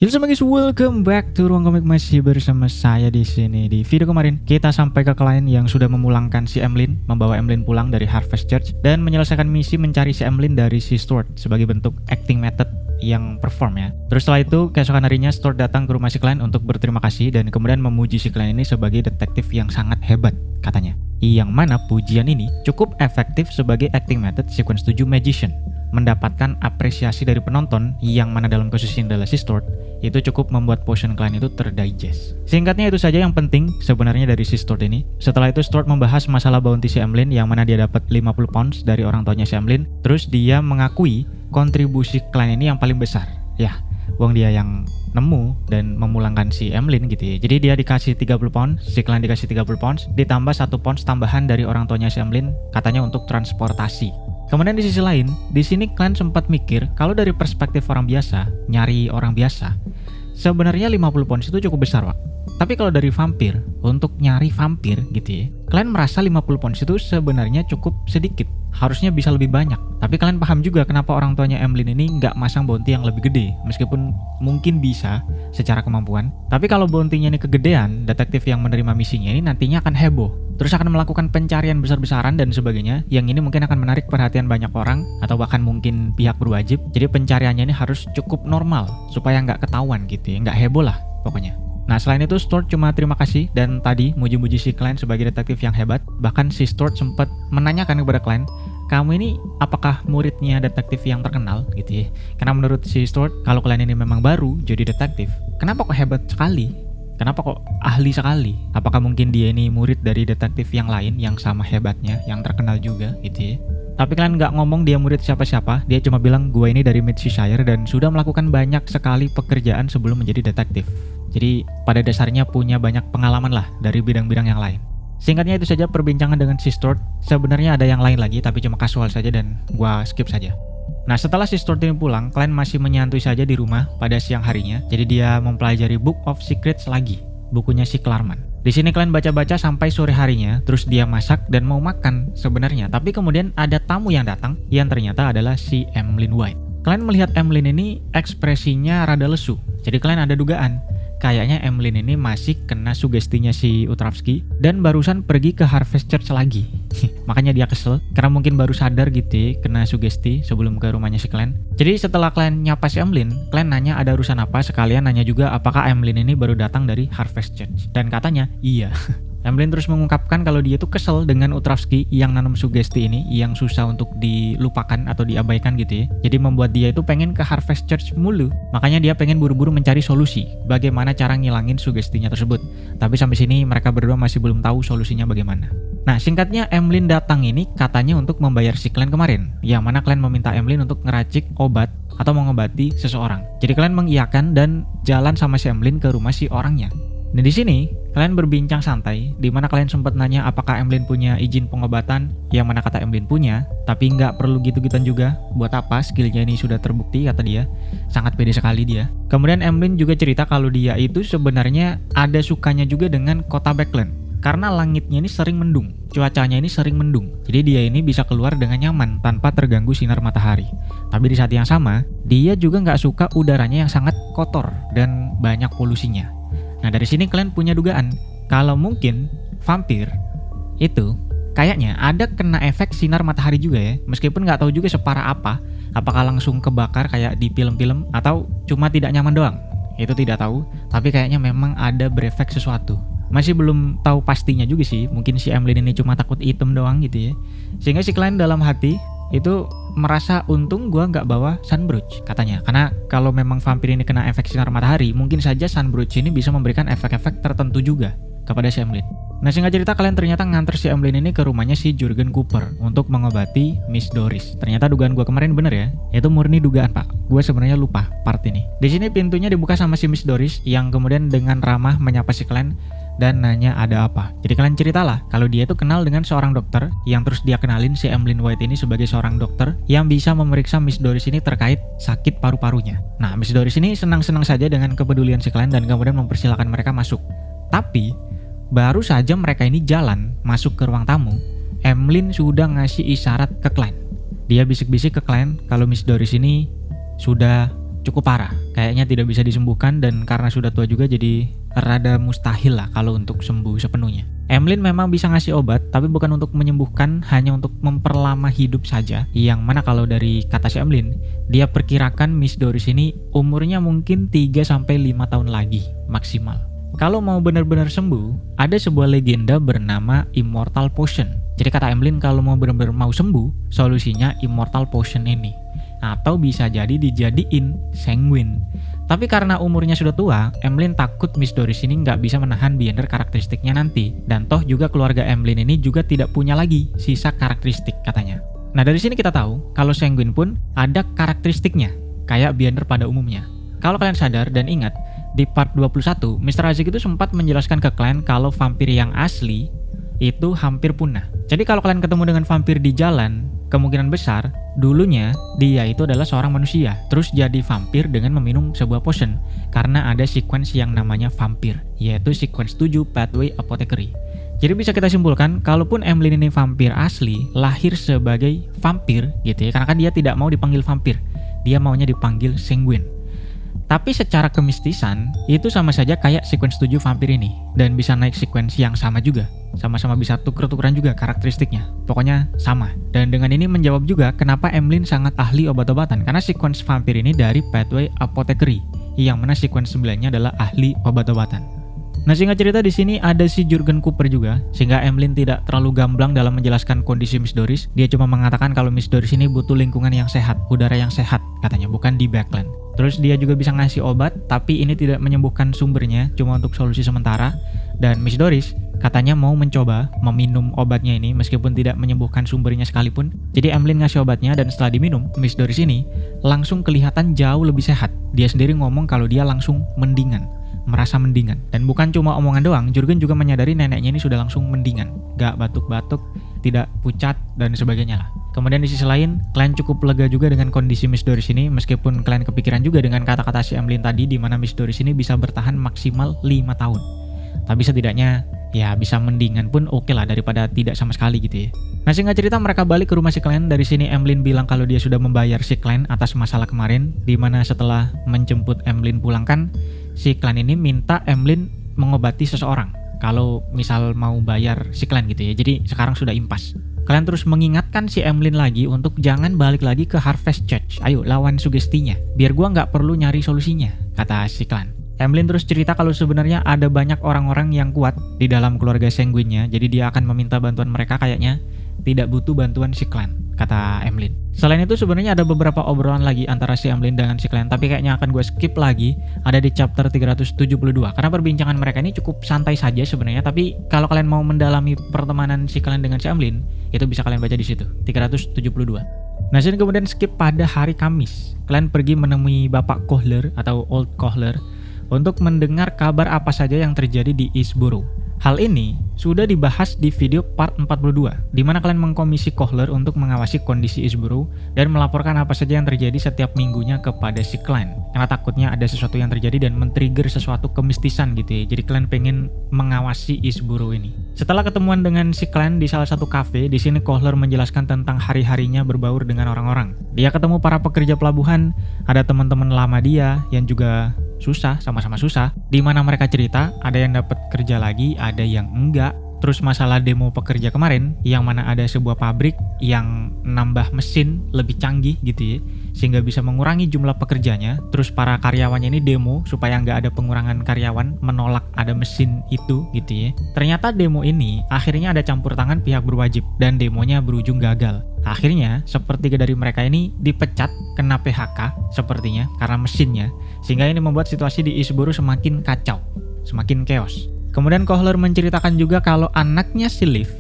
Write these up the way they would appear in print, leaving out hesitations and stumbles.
Halo semua guys, welcome back to Ruang Komik, masih bersama saya di sini. Di video kemarin kita sampai ke klien yang sudah memulangkan si Emlyn, membawa Emlyn pulang dari Harvest Church dan menyelesaikan misi mencari si Emlyn dari si Stuart sebagai bentuk acting method yang perform ya. Terus setelah itu keesokan harinya Stuart datang ke rumah si klien untuk berterima kasih dan kemudian memuji si klien ini sebagai detektif yang sangat hebat katanya. Yang mana pujian ini cukup efektif sebagai acting method sequence 7 Magician, mendapatkan apresiasi dari penonton yang mana dalam kasus ini adalah si Stuart. Itu cukup membuat potion klien itu terdigest. Singkatnya itu saja yang penting sebenarnya dari si Stuart ini. Setelah itu Stuart membahas masalah bounty si Emlyn yang mana dia dapat 50 pounds dari orang tuanya si Emlyn. Terus dia mengakui kontribusi klien ini yang paling besar. Ya, uang dia yang nemu dan memulangkan si Emlyn gitu ya. Jadi dia dikasih 30 pounds, si klien dikasih 30 pounds, ditambah 1 pounds tambahan dari orang tuanya si Emlyn katanya untuk transportasi. Kemudian di sisi lain, di sini klien sempat mikir kalau dari perspektif orang biasa, nyari orang biasa, sebenarnya 50 pounds itu cukup besar, Pak. Tapi kalau dari vampir, untuk nyari vampir gitu ya, klien merasa 50 pounds itu sebenarnya cukup sedikit. Harusnya bisa lebih banyak. Tapi kalian paham juga kenapa orang tuanya Emlyn ini nggak masang bounty yang lebih gede, meskipun mungkin bisa secara kemampuan. Tapi kalau bounty-nya ini kegedean, detektif yang menerima misinya ini nantinya akan heboh. Terus akan melakukan pencarian besar-besaran dan sebagainya, yang ini mungkin akan menarik perhatian banyak orang, atau bahkan mungkin pihak berwajib. Jadi pencariannya ini harus cukup normal, supaya nggak ketahuan gitu ya, nggak heboh lah pokoknya. Nah selain itu Stuart cuma terima kasih dan tadi muji-muji si klien sebagai detektif yang hebat. Bahkan si Stuart sempat menanyakan kepada klien, kamu ini apakah muridnya detektif yang terkenal gitu ya. Karena menurut si Stuart, kalau klien ini memang baru jadi detektif, kenapa kok hebat sekali? Kenapa kok ahli sekali? Apakah mungkin dia ini murid dari detektif yang lain yang sama hebatnya, yang terkenal juga gitu ya. Tapi kalian nggak ngomong dia murid siapa-siapa, dia cuma bilang gue ini dari Midshire dan sudah melakukan banyak sekali pekerjaan sebelum menjadi detektif. Jadi pada dasarnya punya banyak pengalaman lah dari bidang-bidang yang lain. Singkatnya itu saja perbincangan dengan si Stuart. Sebenarnya ada yang lain lagi tapi cuma kasual saja dan gue skip saja. Nah setelah si Stuart ini pulang, klien masih menyantui saja di rumah pada siang harinya. Jadi dia mempelajari Book of Secrets lagi, bukunya si Claremont. Di sini klien baca-baca sampai sore harinya, terus dia masak dan mau makan sebenarnya. Tapi kemudian ada tamu yang datang yang ternyata adalah si Emlyn White. Klien melihat Emlyn ini ekspresinya rada lesu. Jadi klien ada dugaan. Kayaknya Emlyn ini masih kena sugestinya si Utravsky dan barusan pergi ke Harvest Church lagi. Makanya dia kesel karena mungkin baru sadar gitu ya, kena sugesti sebelum ke rumahnya si klien. Jadi setelah klien nyapa si Emlyn, klien nanya ada urusan apa, sekalian nanya juga apakah Emlyn ini baru datang dari Harvest Church. Dan katanya iya. Emlyn terus mengungkapkan kalau dia tuh kesel dengan Utravsky yang nanam sugesti ini yang susah untuk dilupakan atau diabaikan gitu ya. Jadi membuat dia itu pengen ke Harvest Church mulu. Makanya dia pengen buru-buru mencari solusi bagaimana cara ngilangin sugestinya tersebut. Tapi sampai sini mereka berdua masih belum tahu solusinya bagaimana. Nah singkatnya Emlyn datang ini katanya untuk membayar si klien kemarin, yang mana klien meminta Emlyn untuk ngeracik obat atau mengobati seseorang. Jadi klien mengiyakan dan jalan sama si Emlyn ke rumah si orangnya. Nah di sini kalian berbincang santai, di mana kalian sempat nanya apakah Emlyn punya izin pengobatan, yang mana kata Emlyn punya, tapi nggak perlu gitu-gituan juga. Buat apa? Skillnya ini sudah terbukti kata dia, sangat pede sekali dia. Kemudian Emlyn juga cerita kalau dia itu sebenarnya ada sukanya juga dengan kota Backland, karena langitnya ini sering mendung, cuacanya ini sering mendung. Jadi dia ini bisa keluar dengan nyaman tanpa terganggu sinar matahari. Tapi di saat yang sama, dia juga nggak suka udaranya yang sangat kotor dan banyak polusinya. Nah dari sini kalian punya dugaan kalau mungkin vampir itu kayaknya ada kena efek sinar matahari juga ya, meskipun nggak tahu juga separah apa, apakah langsung kebakar kayak di film-film atau cuma tidak nyaman doang, itu tidak tahu. Tapi kayaknya memang ada berefek sesuatu, masih belum tahu pastinya juga sih. Mungkin si Emlyn ini cuma takut item doang gitu ya, sehingga si klien dalam hati itu merasa untung gua nggak bawa sunbrooch katanya, karena kalau memang vampir ini kena efek sinar matahari, mungkin saja sunbrooch ini bisa memberikan efek-efek tertentu juga kepada si Emlyn. Nah singkat cerita kalian ternyata nganter si Emlyn ini ke rumahnya si Jurgen Cooper untuk mengobati Miss Doris. Ternyata dugaan gua kemarin bener ya, itu murni dugaan pak, gue sebenarnya lupa part ini. Di sini pintunya dibuka sama si Miss Doris yang kemudian dengan ramah menyapa si klien dan nanya ada apa. Jadi kalian ceritalah kalau dia itu kenal dengan seorang dokter yang terus dia kenalin si Emlyn White ini sebagai seorang dokter yang bisa memeriksa Miss Doris ini terkait sakit paru-parunya. Nah Miss Doris ini senang-senang saja dengan kepedulian si klien dan kemudian mempersilahkan mereka masuk. Tapi baru saja mereka ini jalan masuk ke ruang tamu, Emlyn sudah ngasih isyarat ke klien. Dia bisik-bisik ke klien kalau Miss Doris ini sudah cukup parah. Kayaknya tidak bisa disembuhkan dan karena sudah tua juga jadi rada mustahil lah kalau untuk sembuh sepenuhnya. Emlyn memang bisa ngasih obat, tapi bukan untuk menyembuhkan, hanya untuk memperlama hidup saja. Yang mana kalau dari kata si Emlyn, dia perkirakan Miss Doris ini umurnya mungkin 3-5 tahun lagi maksimal. Kalau mau benar-benar sembuh, ada sebuah legenda bernama Immortal Potion. Jadi kata Emlyn kalau mau benar-benar mau sembuh, solusinya Immortal Potion ini. Atau bisa jadi dijadiin Sanguine. Tapi karena umurnya sudah tua, Emlyn takut Miss Doris ini nggak bisa menahan Beyonder karakteristiknya nanti. Dan toh juga keluarga Emlyn ini juga tidak punya lagi sisa karakteristik katanya. Nah dari sini kita tahu kalau Sanguine pun ada karakteristiknya, kayak Beyonder pada umumnya. Kalau kalian sadar dan ingat, di part 21, Mr. Isaac itu sempat menjelaskan ke kalian kalau vampir yang asli itu hampir punah. Jadi kalau kalian ketemu dengan vampir di jalan, kemungkinan besar dulunya dia itu adalah seorang manusia, terus jadi vampir dengan meminum sebuah potion, karena ada sequence yang namanya vampir, yaitu sequence 7 Pathway Apothecary. Jadi bisa kita simpulkan, kalaupun Emlyn ini vampir asli, lahir sebagai vampir gitu ya, karena kan dia tidak mau dipanggil vampir, dia maunya dipanggil Sanguine. Tapi secara kemistisan, itu sama saja kayak sequence 7 vampir ini. Dan bisa naik sequence yang sama juga. Sama-sama bisa tuker-tukeran juga karakteristiknya. Pokoknya sama. Dan dengan ini menjawab juga kenapa Emlyn sangat ahli obat-obatan. Karena sequence vampir ini dari Pathway Apothecary. Yang mana sequence 9-nya adalah ahli obat-obatan. Nah singkat cerita di sini ada si Jurgen Cooper juga. Sehingga Emlyn tidak terlalu gamblang dalam menjelaskan kondisi Miss Doris. Dia cuma mengatakan kalau Miss Doris ini butuh lingkungan yang sehat. Udara yang sehat katanya, bukan di Backland. Terus dia juga bisa ngasih obat, tapi ini tidak menyembuhkan sumbernya, cuma untuk solusi sementara. Dan Miss Doris katanya mau mencoba meminum obatnya ini meskipun tidak menyembuhkan sumbernya sekalipun. Jadi Emlyn ngasih obatnya dan setelah diminum, Miss Doris ini langsung kelihatan jauh lebih sehat. Dia sendiri ngomong kalau dia langsung mendingan, merasa mendingan. Dan bukan cuma omongan doang, Jurgen juga menyadari neneknya ini sudah langsung mendingan. Gak batuk-batuk, tidak pucat, dan sebagainya lah. Kemudian di sisi lain, kalian cukup lega juga dengan kondisi Miss Doris ini, meskipun kalian kepikiran juga dengan kata-kata si Emlyn tadi, di mana Miss Doris ini bisa bertahan maksimal 5 tahun. Tapi setidaknya, ya bisa mendingan pun oke lah daripada tidak sama sekali gitu ya. Nah singkat cerita mereka balik ke rumah si Clan. Dari sini Emlyn bilang kalau dia sudah membayar si Clan atas masalah kemarin, di mana setelah menjemput Emlyn pulangkan, si Clan ini minta Emlyn mengobati seseorang. Kalau misal mau bayar si Clan gitu ya, jadi sekarang sudah impas. Kalian terus mengingatkan si Emlyn lagi untuk jangan balik lagi ke Harvest Church. Ayo lawan sugestinya, biar gua nggak perlu nyari solusinya, kata si Clan. Emlyn terus cerita kalau sebenarnya ada banyak orang-orang yang kuat di dalam keluarga Sanguine-nya, jadi dia akan meminta bantuan mereka kayaknya, tidak butuh bantuan si Clan, kata Emlyn. Selain itu sebenarnya ada beberapa obrolan lagi antara si Emlyn dengan si Clan, tapi kayaknya akan gue skip lagi, ada di chapter 372, karena perbincangan mereka ini cukup santai saja sebenarnya, tapi kalau kalian mau mendalami pertemanan si Clan dengan si Emlyn, itu bisa kalian baca di situ, 372. Nah, sini kemudian skip pada hari Kamis. Kalian pergi menemui Bapak Kohler atau Old Kohler untuk mendengar kabar apa saja yang terjadi di Eastborough. Hal ini sudah dibahas di video part 42, di mana kalian mengkomisi Kohler untuk mengawasi kondisi Eastborough dan melaporkan apa saja yang terjadi setiap minggunya kepada si Clan. Karena takutnya ada sesuatu yang terjadi dan men-trigger sesuatu kemistisan gitu ya. Jadi kalian pengen mengawasi Eastborough ini. Setelah ketemuan dengan si Clan di salah satu cafe, di sini Kohler menjelaskan tentang hari-harinya berbaur dengan orang-orang. Dia ketemu para pekerja pelabuhan, ada teman-teman lama dia yang juga susah, sama-sama susah, di mana mereka cerita ada yang dapat kerja lagi, ada yang enggak. Terus masalah demo pekerja kemarin, yang mana ada sebuah pabrik yang nambah mesin lebih canggih gitu ya, sehingga bisa mengurangi jumlah pekerjanya. Terus para karyawannya ini demo supaya nggak ada pengurangan karyawan, menolak ada mesin itu gitu ya. Ternyata demo ini akhirnya ada campur tangan pihak berwajib dan demonya berujung gagal. Akhirnya sepertiga dari mereka ini dipecat, kena PHK sepertinya karena mesinnya, sehingga ini membuat situasi di Eastborough semakin kacau, semakin chaos. Kemudian Kohler menceritakan juga kalau anaknya si Liv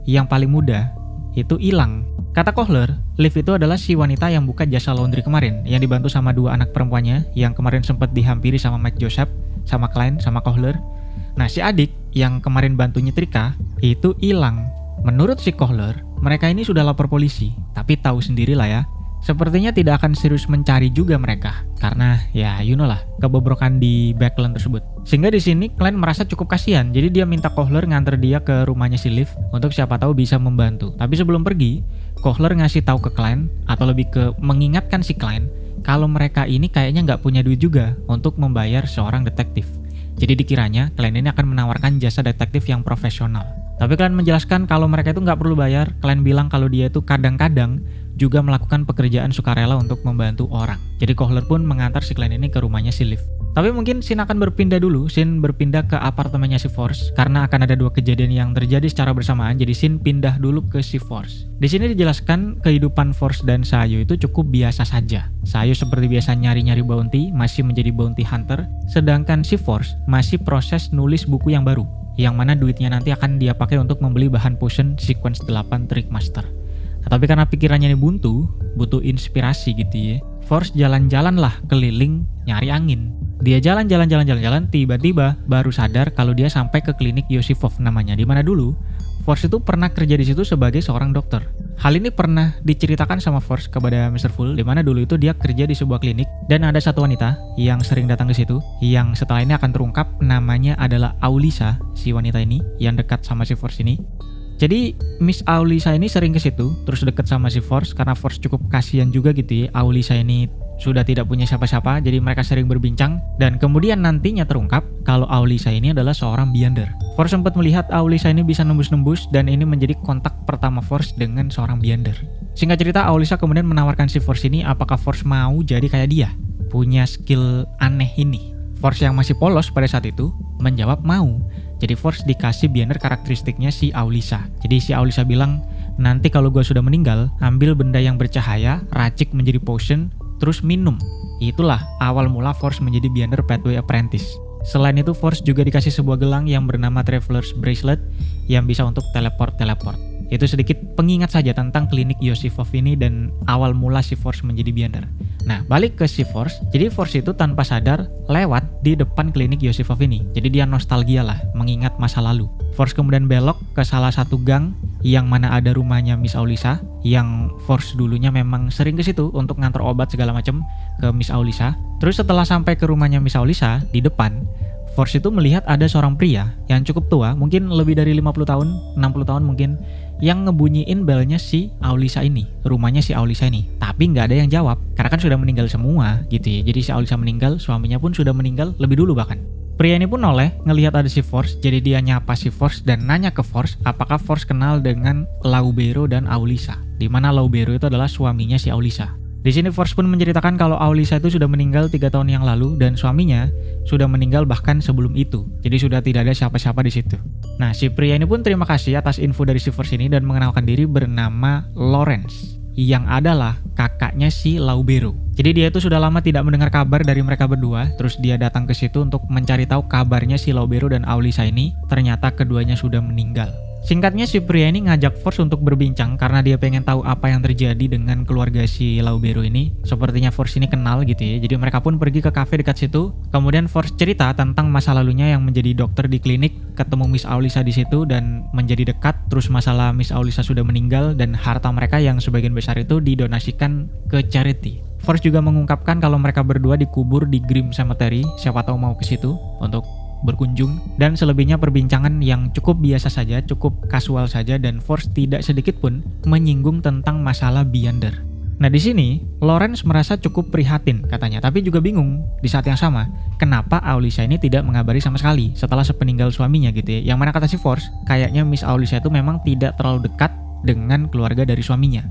yang paling muda itu hilang. Kata Kohler, Liv itu adalah si wanita yang buka jasa laundry kemarin, yang dibantu sama 2 anak perempuannya yang kemarin sempat dihampiri sama Mike Joseph, sama Klein, sama Kohler. Nah si adik yang kemarin bantu nyetrika itu hilang. Menurut si Kohler, mereka ini sudah lapor polisi, tapi tahu sendirilah ya, sepertinya tidak akan serius mencari juga mereka, karena ya you know lah, kebobrokan di Backland tersebut. Sehingga di sini Clan merasa cukup kasihan, jadi dia minta Kohler nganter dia ke rumahnya si Liv untuk siapa tahu bisa membantu. Tapi sebelum pergi, Kohler ngasih tahu ke Clan, atau lebih ke mengingatkan si Clan, kalau mereka ini kayaknya nggak punya duit juga untuk membayar seorang detektif. Jadi dikiranya klien ini akan menawarkan jasa detektif yang profesional. Tapi klien menjelaskan kalau mereka itu nggak perlu bayar. Klien bilang kalau dia itu kadang-kadang juga melakukan pekerjaan sukarela untuk membantu orang. Jadi Kohler pun mengantar si klien ini ke rumahnya si Liv. Tapi mungkin scene akan berpindah dulu, scene berpindah ke apartemennya si Force karena akan ada dua kejadian yang terjadi secara bersamaan. Jadi scene pindah dulu ke si Force. Di sini dijelaskan kehidupan Force dan Sayu itu cukup biasa saja. Sayu seperti biasa nyari-nyari bounty, masih menjadi bounty hunter, sedangkan si Force masih proses nulis buku yang baru, yang mana duitnya nanti akan dia pakai untuk membeli bahan potion sequence 8 Trickmaster. Nah, tapi karena pikirannya ini buntu, butuh inspirasi gitu ya, Force jalan-jalan lah keliling nyari angin. Dia jalan-jalan, tiba-tiba baru sadar kalau dia sampai ke klinik Yosifov namanya, di mana dulu Force itu pernah kerja di situ sebagai seorang dokter. Hal ini pernah diceritakan sama Force kepada Mr. Full, di mana dulu itu dia kerja di sebuah klinik dan ada satu wanita yang sering datang ke situ, yang setelah ini akan terungkap namanya adalah Aulisa, si wanita ini yang dekat sama si Force ini. Jadi Miss Aulisa ini sering ke situ, terus deket sama si Force karena Force cukup kasihan juga gitu ya. Aulisa ini sudah tidak punya siapa-siapa, jadi mereka sering berbincang dan kemudian nantinya terungkap kalau Aulisa ini adalah seorang Beyonder. Force sempat melihat Aulisa ini bisa nembus-nembus dan ini menjadi kontak pertama Force dengan seorang Beyonder. Singkat cerita, Aulisa kemudian menawarkan si Force ini apakah Force mau jadi kayak dia, punya skill aneh ini. Force yang masih polos pada saat itu menjawab mau. Jadi Force dikasih Beyonder karakteristiknya si Aulisa. Jadi si Aulisa bilang, nanti kalau gue sudah meninggal, ambil benda yang bercahaya, racik menjadi potion, terus minum. Itulah awal mula Force menjadi Beyonder Pathway Apprentice. Selain itu Force juga dikasih sebuah gelang yang bernama Traveler's Bracelet yang bisa untuk teleport. Itu sedikit pengingat saja tentang klinik Yosifov ini dan awal mula si Force menjadi Beyonder. Nah, balik ke si Force. Jadi Force itu tanpa sadar lewat di depan klinik Yosifov ini. Jadi dia nostalgia lah, mengingat masa lalu. Force kemudian belok ke salah satu gang yang mana ada rumahnya Miss Aulisa, yang Force dulunya memang sering ke situ untuk ngantar obat segala macam ke Miss Aulisa. Terus setelah sampai ke rumahnya Miss Aulisa, di depan Force itu melihat ada seorang pria yang cukup tua, mungkin lebih dari 50 tahun, 60 tahun mungkin, yang ngebunyiin belnya si Aulisa ini, rumahnya si Aulisa ini. Tapi nggak ada yang jawab, karena kan sudah meninggal semua gitu ya. Jadi si Aulisa meninggal, suaminya pun sudah meninggal lebih dulu bahkan. Pria ini pun noleh, ngelihat ada si Force, jadi dia nyapa si Force dan nanya ke Force apakah Force kenal dengan Laubero dan Aulisa. Di mana Laubero itu adalah suaminya si Aulisa. Di sini Force pun menceritakan kalau Aulisa itu sudah meninggal 3 tahun yang lalu dan suaminya sudah meninggal bahkan sebelum itu. Jadi sudah tidak ada siapa-siapa di situ. Nah, si pria ini pun terima kasih atas info dari si Force ini dan mengenalkan diri bernama Lawrence, yang adalah kakaknya si Laubero. Jadi dia itu sudah lama tidak mendengar kabar dari mereka berdua, terus dia datang ke situ untuk mencari tahu kabarnya si Laubero dan Aulisa ini. Ternyata keduanya sudah meninggal. Singkatnya si pria ini ngajak Force untuk berbincang karena dia pengen tahu apa yang terjadi dengan keluarga si Laubero ini. Sepertinya Force ini kenal gitu ya. Jadi mereka pun pergi ke cafe dekat situ. Kemudian Force cerita tentang masa lalunya yang menjadi dokter di klinik, ketemu Miss Aulisa di situ dan menjadi dekat. Terus masalah Miss Aulisa sudah meninggal dan harta mereka yang sebagian besar itu didonasikan ke charity. Force juga mengungkapkan kalau mereka berdua dikubur di Grim Cemetery. Siapa tahu mau ke situ untuk berkunjung, dan selebihnya perbincangan yang cukup biasa saja, cukup kasual saja, dan Force tidak sedikit pun menyinggung tentang masalah Beyonder. Nah di sini Lawrence merasa cukup prihatin katanya, tapi juga bingung di saat yang sama kenapa Aulisa ini tidak mengabari sama sekali setelah sepeninggal suaminya gitu ya. Yang mana kata si Force, kayaknya Miss Aulisa itu memang tidak terlalu dekat dengan keluarga dari suaminya.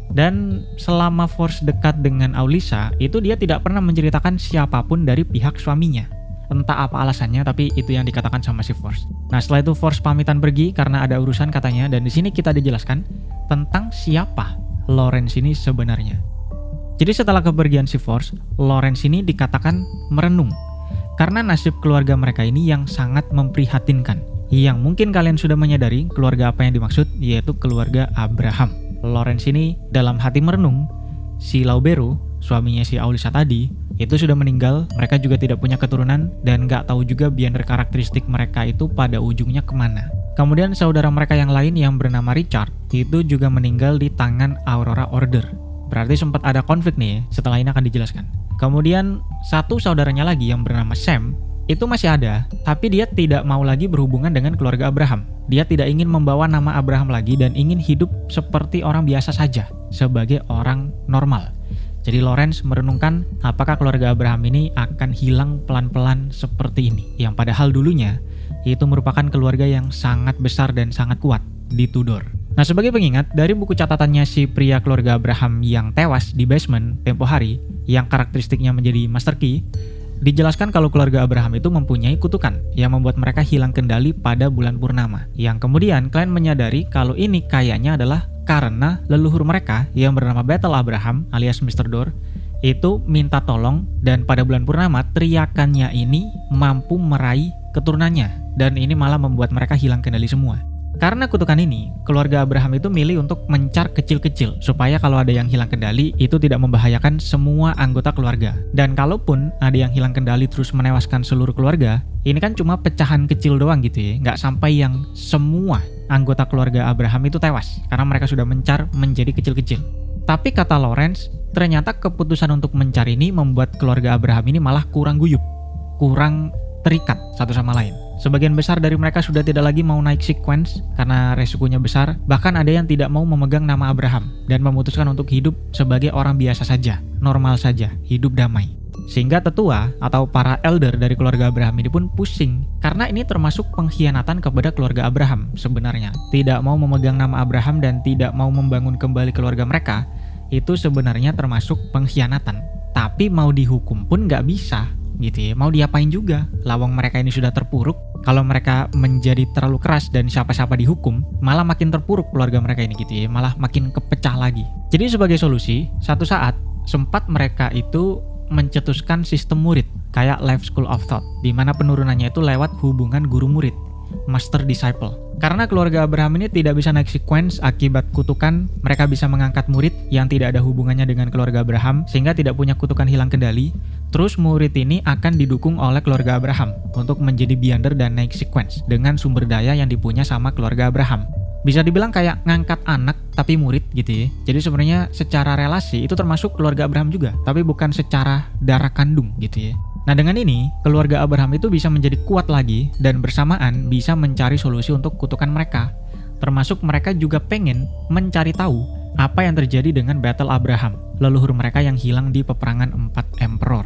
Dan selama Force dekat dengan Aulisa, itu dia tidak pernah menceritakan siapapun dari pihak suaminya. Entah apa alasannya, tapi itu yang dikatakan sama si Force. Nah setelah itu Force pamitan pergi karena ada urusan katanya, dan di sini kita dijelaskan tentang siapa Lawrence ini sebenarnya. Jadi setelah kepergian si Force, Lawrence ini dikatakan merenung karena nasib keluarga mereka ini yang sangat memprihatinkan. Yang mungkin kalian sudah menyadari keluarga apa yang dimaksud, yaitu keluarga Abraham. Lawrence ini dalam hati merenung, si Laubero, suaminya si Aulisa tadi, itu sudah meninggal, mereka juga tidak punya keturunan, dan nggak tahu juga Beyonder karakteristik mereka itu pada ujungnya kemana. Kemudian saudara mereka yang lain yang bernama Richard, itu juga meninggal di tangan Aurora Order. Berarti sempat ada konflik nih, setelah ini akan dijelaskan. Kemudian satu saudaranya lagi yang bernama Sam, itu masih ada, tapi dia tidak mau lagi berhubungan dengan keluarga Abraham. Dia tidak ingin membawa nama Abraham lagi dan ingin hidup seperti orang biasa saja, sebagai orang normal. Jadi Lawrence merenungkan apakah keluarga Abraham ini akan hilang pelan-pelan seperti ini, yang padahal dulunya itu merupakan keluarga yang sangat besar dan sangat kuat di Tudor. Nah, sebagai pengingat, dari buku catatannya si pria keluarga Abraham yang tewas di basement tempo hari, yang karakteristiknya menjadi master key, dijelaskan kalau keluarga Abraham itu mempunyai kutukan yang membuat mereka hilang kendali pada bulan purnama. Yang kemudian kalian menyadari kalau ini kayaknya adalah karena leluhur mereka yang bernama Battle Abraham alias Mr. Door itu minta tolong, dan pada bulan purnama teriakannya ini mampu meraih keturunannya, dan ini malah membuat mereka hilang kendali semua. Karena kutukan ini, keluarga Abraham itu milih untuk mencar kecil-kecil supaya kalau ada yang hilang kendali itu tidak membahayakan semua anggota keluarga. Dan kalaupun ada yang hilang kendali terus menewaskan seluruh keluarga, ini kan cuma pecahan kecil doang gitu ya, nggak sampai yang semua anggota keluarga Abraham itu tewas karena mereka sudah mencar menjadi kecil-kecil. Tapi kata Lawrence, ternyata keputusan untuk mencar ini membuat keluarga Abraham ini malah kurang guyup, kurang terikat satu sama lain. Sebagian besar dari mereka sudah tidak lagi mau naik sequence karena resikonya besar. Bahkan ada yang tidak mau memegang nama Abraham dan memutuskan untuk hidup sebagai orang biasa saja, normal saja, hidup damai. Sehingga tetua atau para elder dari keluarga Abraham ini pun pusing karena ini termasuk pengkhianatan kepada keluarga Abraham sebenarnya. Tidak mau memegang nama Abraham dan tidak mau membangun kembali keluarga mereka, itu sebenarnya termasuk pengkhianatan. Tapi mau dihukum pun nggak bisa gitu ya, mau diapain juga, lawang mereka ini sudah terpuruk. Kalau mereka menjadi terlalu keras dan siapa-siapa dihukum, malah makin terpuruk keluarga mereka ini gitu ya, malah makin kepecah lagi. Jadi sebagai solusi, satu saat sempat mereka itu mencetuskan sistem murid kayak Life School of Thought, di mana penurunannya itu lewat hubungan guru murid, master disciple. Karena keluarga Abraham ini tidak bisa naik sequence akibat kutukan, mereka bisa mengangkat murid yang tidak ada hubungannya dengan keluarga Abraham sehingga tidak punya kutukan hilang kendali. Terus murid ini akan didukung oleh keluarga Abraham untuk menjadi beyonder dan naik sequence dengan sumber daya yang dipunya sama keluarga Abraham. Bisa dibilang kayak ngangkat anak tapi murid gitu ya. Jadi sebenarnya secara relasi itu termasuk keluarga Abraham juga, tapi bukan secara darah kandung gitu ya. Nah, dengan ini keluarga Abraham itu bisa menjadi kuat lagi dan bersamaan bisa mencari solusi untuk kutukan mereka. Termasuk mereka juga pengen mencari tahu apa yang terjadi dengan Battle Abraham, leluhur mereka yang hilang di peperangan 4 Emperor.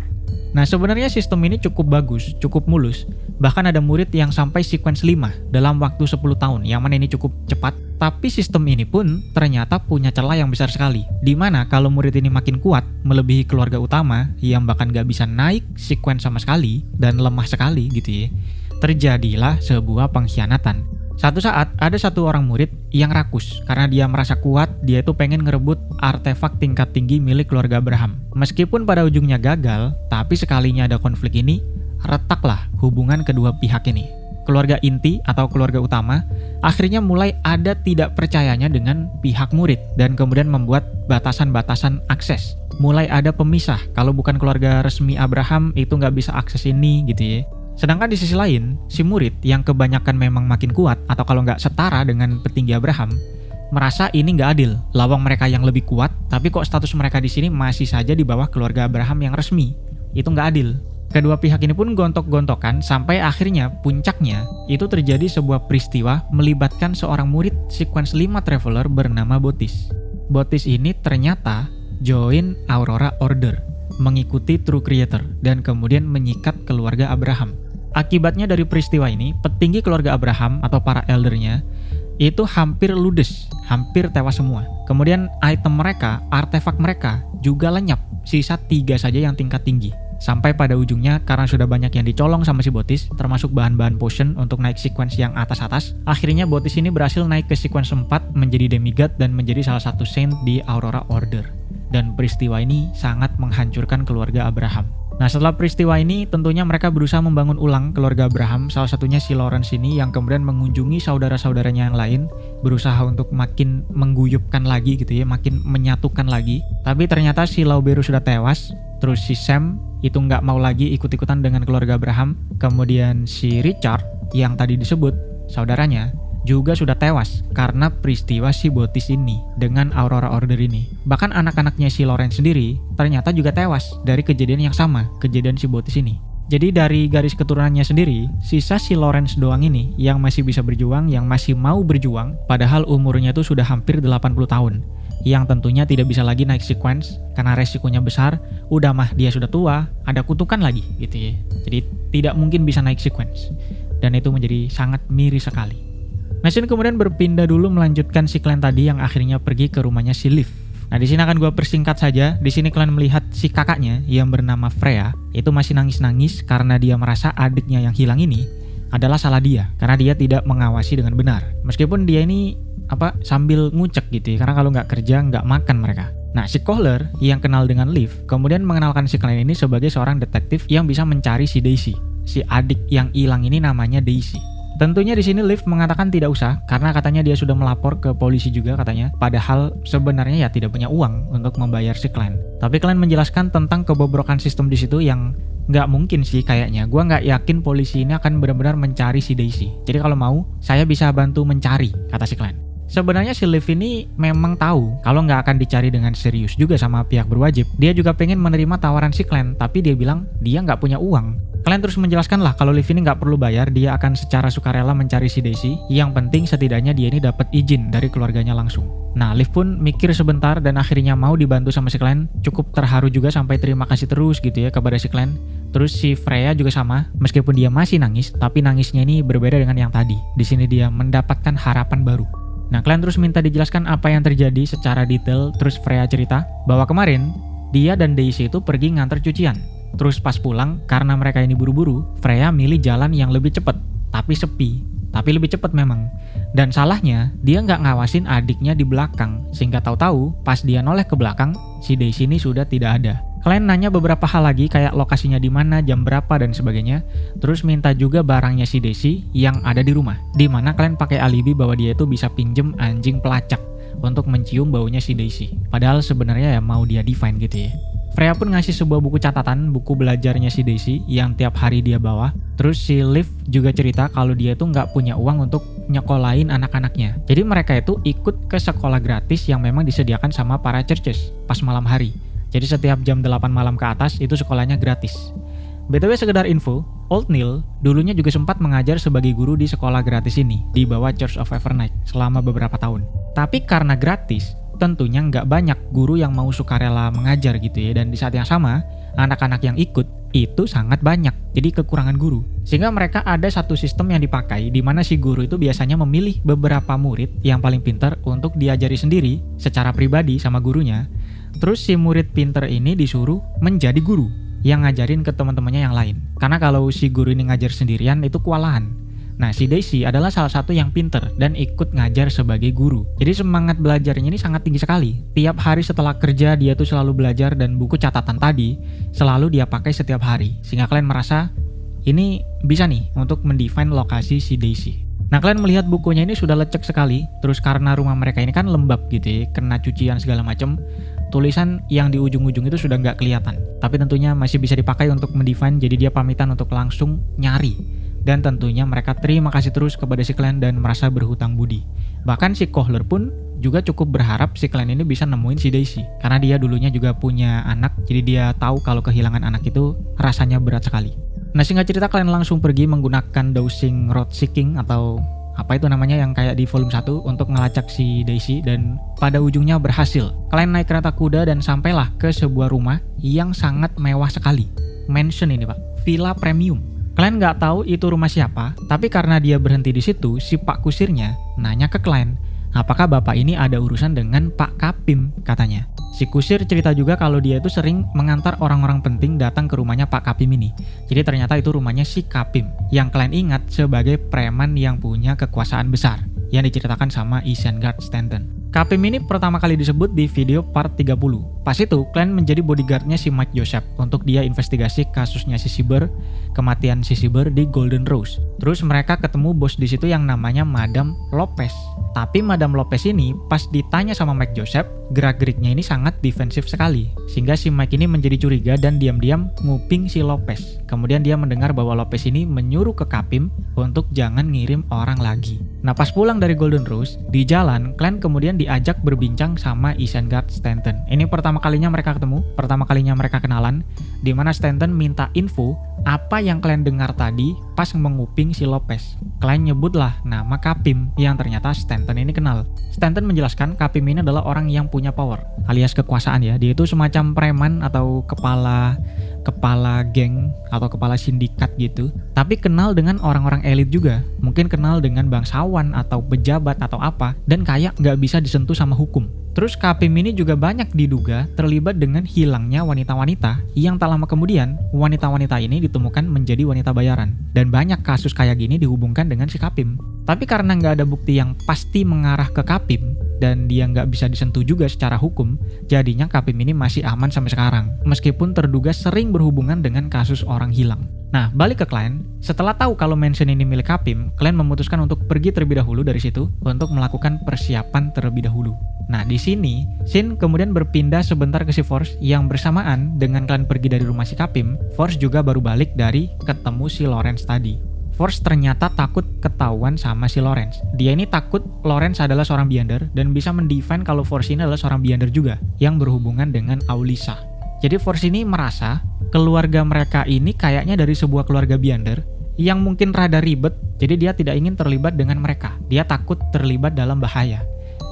Nah, sebenarnya sistem ini cukup bagus, cukup mulus. Bahkan ada murid yang sampai sequence 5 dalam waktu 10 tahun, yang mana ini cukup cepat. Tapi sistem ini pun ternyata punya celah yang besar sekali. Dimana kalau murid ini makin kuat, melebihi keluarga utama, yang bahkan gak bisa naik sequence sama sekali, dan lemah sekali gitu ya, terjadilah sebuah pengkhianatan. Satu saat, ada satu orang murid yang rakus karena dia merasa kuat, dia itu pengen ngerebut artefak tingkat tinggi milik keluarga Abraham. Meskipun pada ujungnya gagal, tapi sekalinya ada konflik ini, retaklah hubungan kedua pihak ini. Keluarga inti atau keluarga utama akhirnya mulai ada tidak percayanya dengan pihak murid dan kemudian membuat batasan-batasan akses. Mulai ada pemisah, kalau bukan keluarga resmi Abraham itu nggak bisa akses ini gitu ya. Sedangkan di sisi lain, si murid yang kebanyakan memang makin kuat atau kalau nggak setara dengan petinggi Abraham, merasa ini nggak adil. Lawang mereka yang lebih kuat, tapi kok status mereka di sini masih saja di bawah keluarga Abraham yang resmi. Itu nggak adil. Kedua pihak ini pun gontok-gontokan sampai akhirnya puncaknya itu terjadi sebuah peristiwa melibatkan seorang murid sequence 5 traveler bernama Bootis. Bootis ini ternyata join Aurora Order, mengikuti True Creator dan kemudian menyikat keluarga Abraham. Akibatnya dari peristiwa ini, petinggi keluarga Abraham atau para eldernya itu hampir ludes, hampir tewas semua. Kemudian item mereka, artefak mereka juga lenyap, sisa 3 saja yang tingkat tinggi. Sampai pada ujungnya karena sudah banyak yang dicolong sama si Bootis, termasuk bahan-bahan potion untuk naik sequence yang atas-atas, akhirnya Bootis ini berhasil naik ke sequence 4 menjadi demigod dan menjadi salah satu saint di Aurora Order. Dan peristiwa ini sangat menghancurkan keluarga Abraham. Nah, setelah peristiwa ini tentunya mereka berusaha membangun ulang keluarga Abraham, salah satunya si Lawrence ini yang kemudian mengunjungi saudara-saudaranya yang lain, berusaha untuk makin mengguyupkan lagi gitu ya, makin menyatukan lagi. Tapi ternyata si Lauberu sudah tewas, terus si Sam itu nggak mau lagi ikut-ikutan dengan keluarga Abraham. Kemudian si Richard yang tadi disebut saudaranya juga sudah tewas karena peristiwa si Bootis ini dengan Aurora Order ini. Bahkan anak-anaknya si Lawrence sendiri ternyata juga tewas dari kejadian yang sama, kejadian si Bootis ini. Jadi dari garis keturunannya sendiri, sisa si Lawrence doang ini yang masih bisa berjuang, yang masih mau berjuang, padahal umurnya itu sudah hampir 80 tahun. yang tentunya tidak bisa lagi naik sequence karena resikonya besar. Udah mah dia sudah tua, ada kutukan lagi gitu ya. Jadi tidak mungkin bisa naik sequence. Dan itu menjadi sangat miris sekali. Nah, Shin kemudian berpindah dulu melanjutkan si Clan tadi yang akhirnya pergi ke rumahnya si Liv. Nah, di sini akan gue persingkat saja. Di sini Clan melihat si kakaknya yang bernama Freya itu masih nangis-nangis karena dia merasa adiknya yang hilang ini adalah salah dia karena dia tidak mengawasi dengan benar. Meskipun dia ini sambil ngucek gitu ya, karena kalau nggak kerja nggak makan mereka. Nah, si Kohler yang kenal dengan Liv kemudian mengenalkan si Clan ini sebagai seorang detektif yang bisa mencari si Daisy. Si adik yang hilang ini namanya Daisy. Tentunya di sini Liv mengatakan tidak usah karena katanya dia sudah melapor ke polisi juga katanya. Padahal sebenarnya ya tidak punya uang untuk membayar si Clan. Tapi Clan menjelaskan tentang kebobrokan sistem di situ yang nggak mungkin sih kayaknya. Gua nggak yakin polisi ini akan benar-benar mencari si Daisy. Jadi kalau mau, saya bisa bantu mencari, kata si Clan. Sebenarnya si Liv ini memang tahu kalau nggak akan dicari dengan serius juga sama pihak berwajib. Dia juga pengen menerima tawaran si Clan, tapi dia bilang dia nggak punya uang. Kalian terus menjelaskan lah kalau Liv ini nggak perlu bayar, dia akan secara sukarela mencari si Daisy. Yang penting setidaknya dia ini dapat izin dari keluarganya langsung. Nah, Liv pun mikir sebentar dan akhirnya mau dibantu sama si Clan. Cukup terharu juga sampai terima kasih terus gitu ya kepada si Clan. Terus si Freya juga sama, meskipun dia masih nangis, tapi nangisnya ini berbeda dengan yang tadi. Di sini dia mendapatkan harapan baru. Nah, Clan terus minta dijelaskan apa yang terjadi secara detail. Terus Freya cerita bahwa kemarin dia dan Daisy itu pergi nganter cucian. Terus pas pulang, karena mereka ini buru-buru, Freya milih jalan yang lebih cepat, tapi sepi, tapi lebih cepat memang. Dan salahnya, dia nggak ngawasin adiknya di belakang, sehingga tahu-tahu pas dia noleh ke belakang, si Daisy ini sudah tidak ada. Kalian nanya beberapa hal lagi kayak lokasinya di mana, jam berapa dan sebagainya. Terus minta juga barangnya si Daisy yang ada di rumah. Di mana kalian pakai alibi bahwa dia itu bisa pinjem anjing pelacak untuk mencium baunya si Daisy. Padahal sebenarnya ya mau dia define gitu ya. Freya pun ngasih sebuah buku catatan, buku belajarnya si Daisy yang tiap hari dia bawa. Terus si Liv juga cerita kalau dia itu nggak punya uang untuk nyekolahin anak-anaknya. Jadi mereka itu ikut ke sekolah gratis yang memang disediakan sama para churches pas malam hari. Jadi setiap jam 8 malam ke atas itu sekolahnya gratis. BTW sekedar info, Old Neil dulunya juga sempat mengajar sebagai guru di sekolah gratis ini di bawah Church of Evernight selama beberapa tahun. Tapi karena gratis, tentunya nggak banyak guru yang mau sukarela mengajar gitu ya. Dan di saat yang sama, anak-anak yang ikut itu sangat banyak, jadi kekurangan guru. Sehingga mereka ada satu sistem yang dipakai di mana si guru itu biasanya memilih beberapa murid yang paling pintar untuk diajari sendiri secara pribadi sama gurunya. Terus si murid pintar ini disuruh menjadi guru yang ngajarin ke teman-temannya yang lain. Karena kalau si guru ini ngajar sendirian itu kewalahan. Nah, si Daisy adalah salah satu yang pinter dan ikut ngajar sebagai guru. Jadi semangat belajarnya ini sangat tinggi sekali. Tiap hari setelah kerja dia tuh selalu belajar dan buku catatan tadi selalu dia pakai setiap hari. Sehingga kalian merasa ini bisa nih untuk mendefine lokasi si Daisy. Nah, kalian melihat bukunya ini sudah lecek sekali. Terus karena rumah mereka ini kan lembab gitu ya, kena cucian segala macam. Tulisan yang di ujung-ujung itu sudah nggak kelihatan. Tapi tentunya masih bisa dipakai untuk mendefine, jadi dia pamitan untuk langsung nyari. Dan tentunya mereka terima kasih terus kepada si Clan dan merasa berhutang budi. Bahkan si Kohler pun juga cukup berharap si Clan ini bisa nemuin si Daisy. Karena dia dulunya juga punya anak, jadi dia tahu kalau kehilangan anak itu rasanya berat sekali. Nah, singkat cerita kalian langsung pergi menggunakan dowsing road seeking atau apa itu namanya yang kayak di volume 1 untuk ngelacak si Daisy dan pada ujungnya berhasil. Kalian naik kereta kuda dan sampailah ke sebuah rumah yang sangat mewah sekali. Mansion ini Pak, villa premium. Kalian nggak tahu itu rumah siapa, tapi karena dia berhenti di situ, si Pak Kusirnya nanya ke Clan, apakah bapak ini ada urusan dengan Pak Kapim katanya. Si Kusir cerita juga kalau dia itu sering mengantar orang-orang penting datang ke rumahnya Pak Kapim ini. Jadi ternyata itu rumahnya si Kapim, yang kalian ingat sebagai preman yang punya kekuasaan besar, yang diceritakan sama Isengard Stanton. Kapim ini pertama kali disebut di video part 30. Pas itu, Clan menjadi bodyguardnya si Mike Joseph untuk dia investigasi kasusnya si Cyber, kematian si Cyber di Golden Rose. Terus mereka ketemu bos di situ yang namanya Madam Lopez. Tapi Madam Lopez ini pas ditanya sama Mike Joseph, gerak-geriknya ini sangat defensif sekali. Sehingga si Mike ini menjadi curiga dan diam-diam nguping si Lopez. Kemudian dia mendengar bahwa Lopez ini menyuruh ke Kapim untuk jangan ngirim orang lagi. Nah, pas pulang dari Golden Rose, di jalan, Clan kemudian diajak berbincang sama Isengard Stanton. Ini pertama kalinya mereka ketemu, pertama kalinya mereka kenalan, di mana Stanton minta info apa yang kalian dengar tadi pas pas menguping si Lopez. Klein nyebutlah nama Kapim yang ternyata Stanton ini kenal. Stanton menjelaskan Kapim ini adalah orang yang punya power, alias kekuasaan ya. Dia itu semacam preman atau kepala geng atau kepala sindikat gitu, tapi kenal dengan orang-orang elit juga. Mungkin kenal dengan bangsawan atau pejabat atau apa, dan kayak nggak bisa disentuh sama hukum. Terus Kapim ini juga banyak diduga terlibat dengan hilangnya wanita-wanita yang tak lama kemudian wanita-wanita ini ditemukan menjadi wanita bayaran. Dan banyak kasus kayak gini dihubungkan dengan si Kapim. Tapi karena nggak ada bukti yang pasti mengarah ke Kapim dan dia nggak bisa disentuh juga secara hukum, jadinya Kapim ini masih aman sampai sekarang. Meskipun terduga sering berhubungan dengan kasus orang hilang. Nah, balik ke Klein, setelah tahu kalau mansion ini milik Kapim, Klein memutuskan untuk pergi terlebih dahulu dari situ untuk melakukan persiapan terlebih dahulu. Nah, di sini, Shin kemudian berpindah sebentar ke si Force yang bersamaan dengan Klein pergi dari rumah si Kapim, Force juga baru balik dari ketemu si Lawrence tadi. Force ternyata takut ketahuan sama si Lawrence. Dia ini takut Lawrence adalah seorang Beyonder dan bisa mendefend kalau Force ini adalah seorang Beyonder juga yang berhubungan dengan Aulissa. Jadi Force ini merasa keluarga mereka ini kayaknya dari sebuah keluarga Beyonder yang mungkin rada ribet, jadi dia tidak ingin terlibat dengan mereka. Dia takut terlibat dalam bahaya.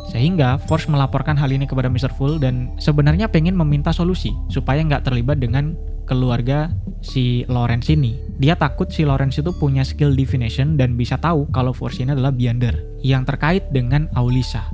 Sehingga Force melaporkan hal ini kepada Mr. Full dan sebenarnya pengen meminta solusi supaya nggak terlibat dengan keluarga si Lawrence ini. Dia takut si Lawrence itu punya skill divination dan bisa tahu kalau Force ini adalah Beyonder yang terkait dengan Aulissa.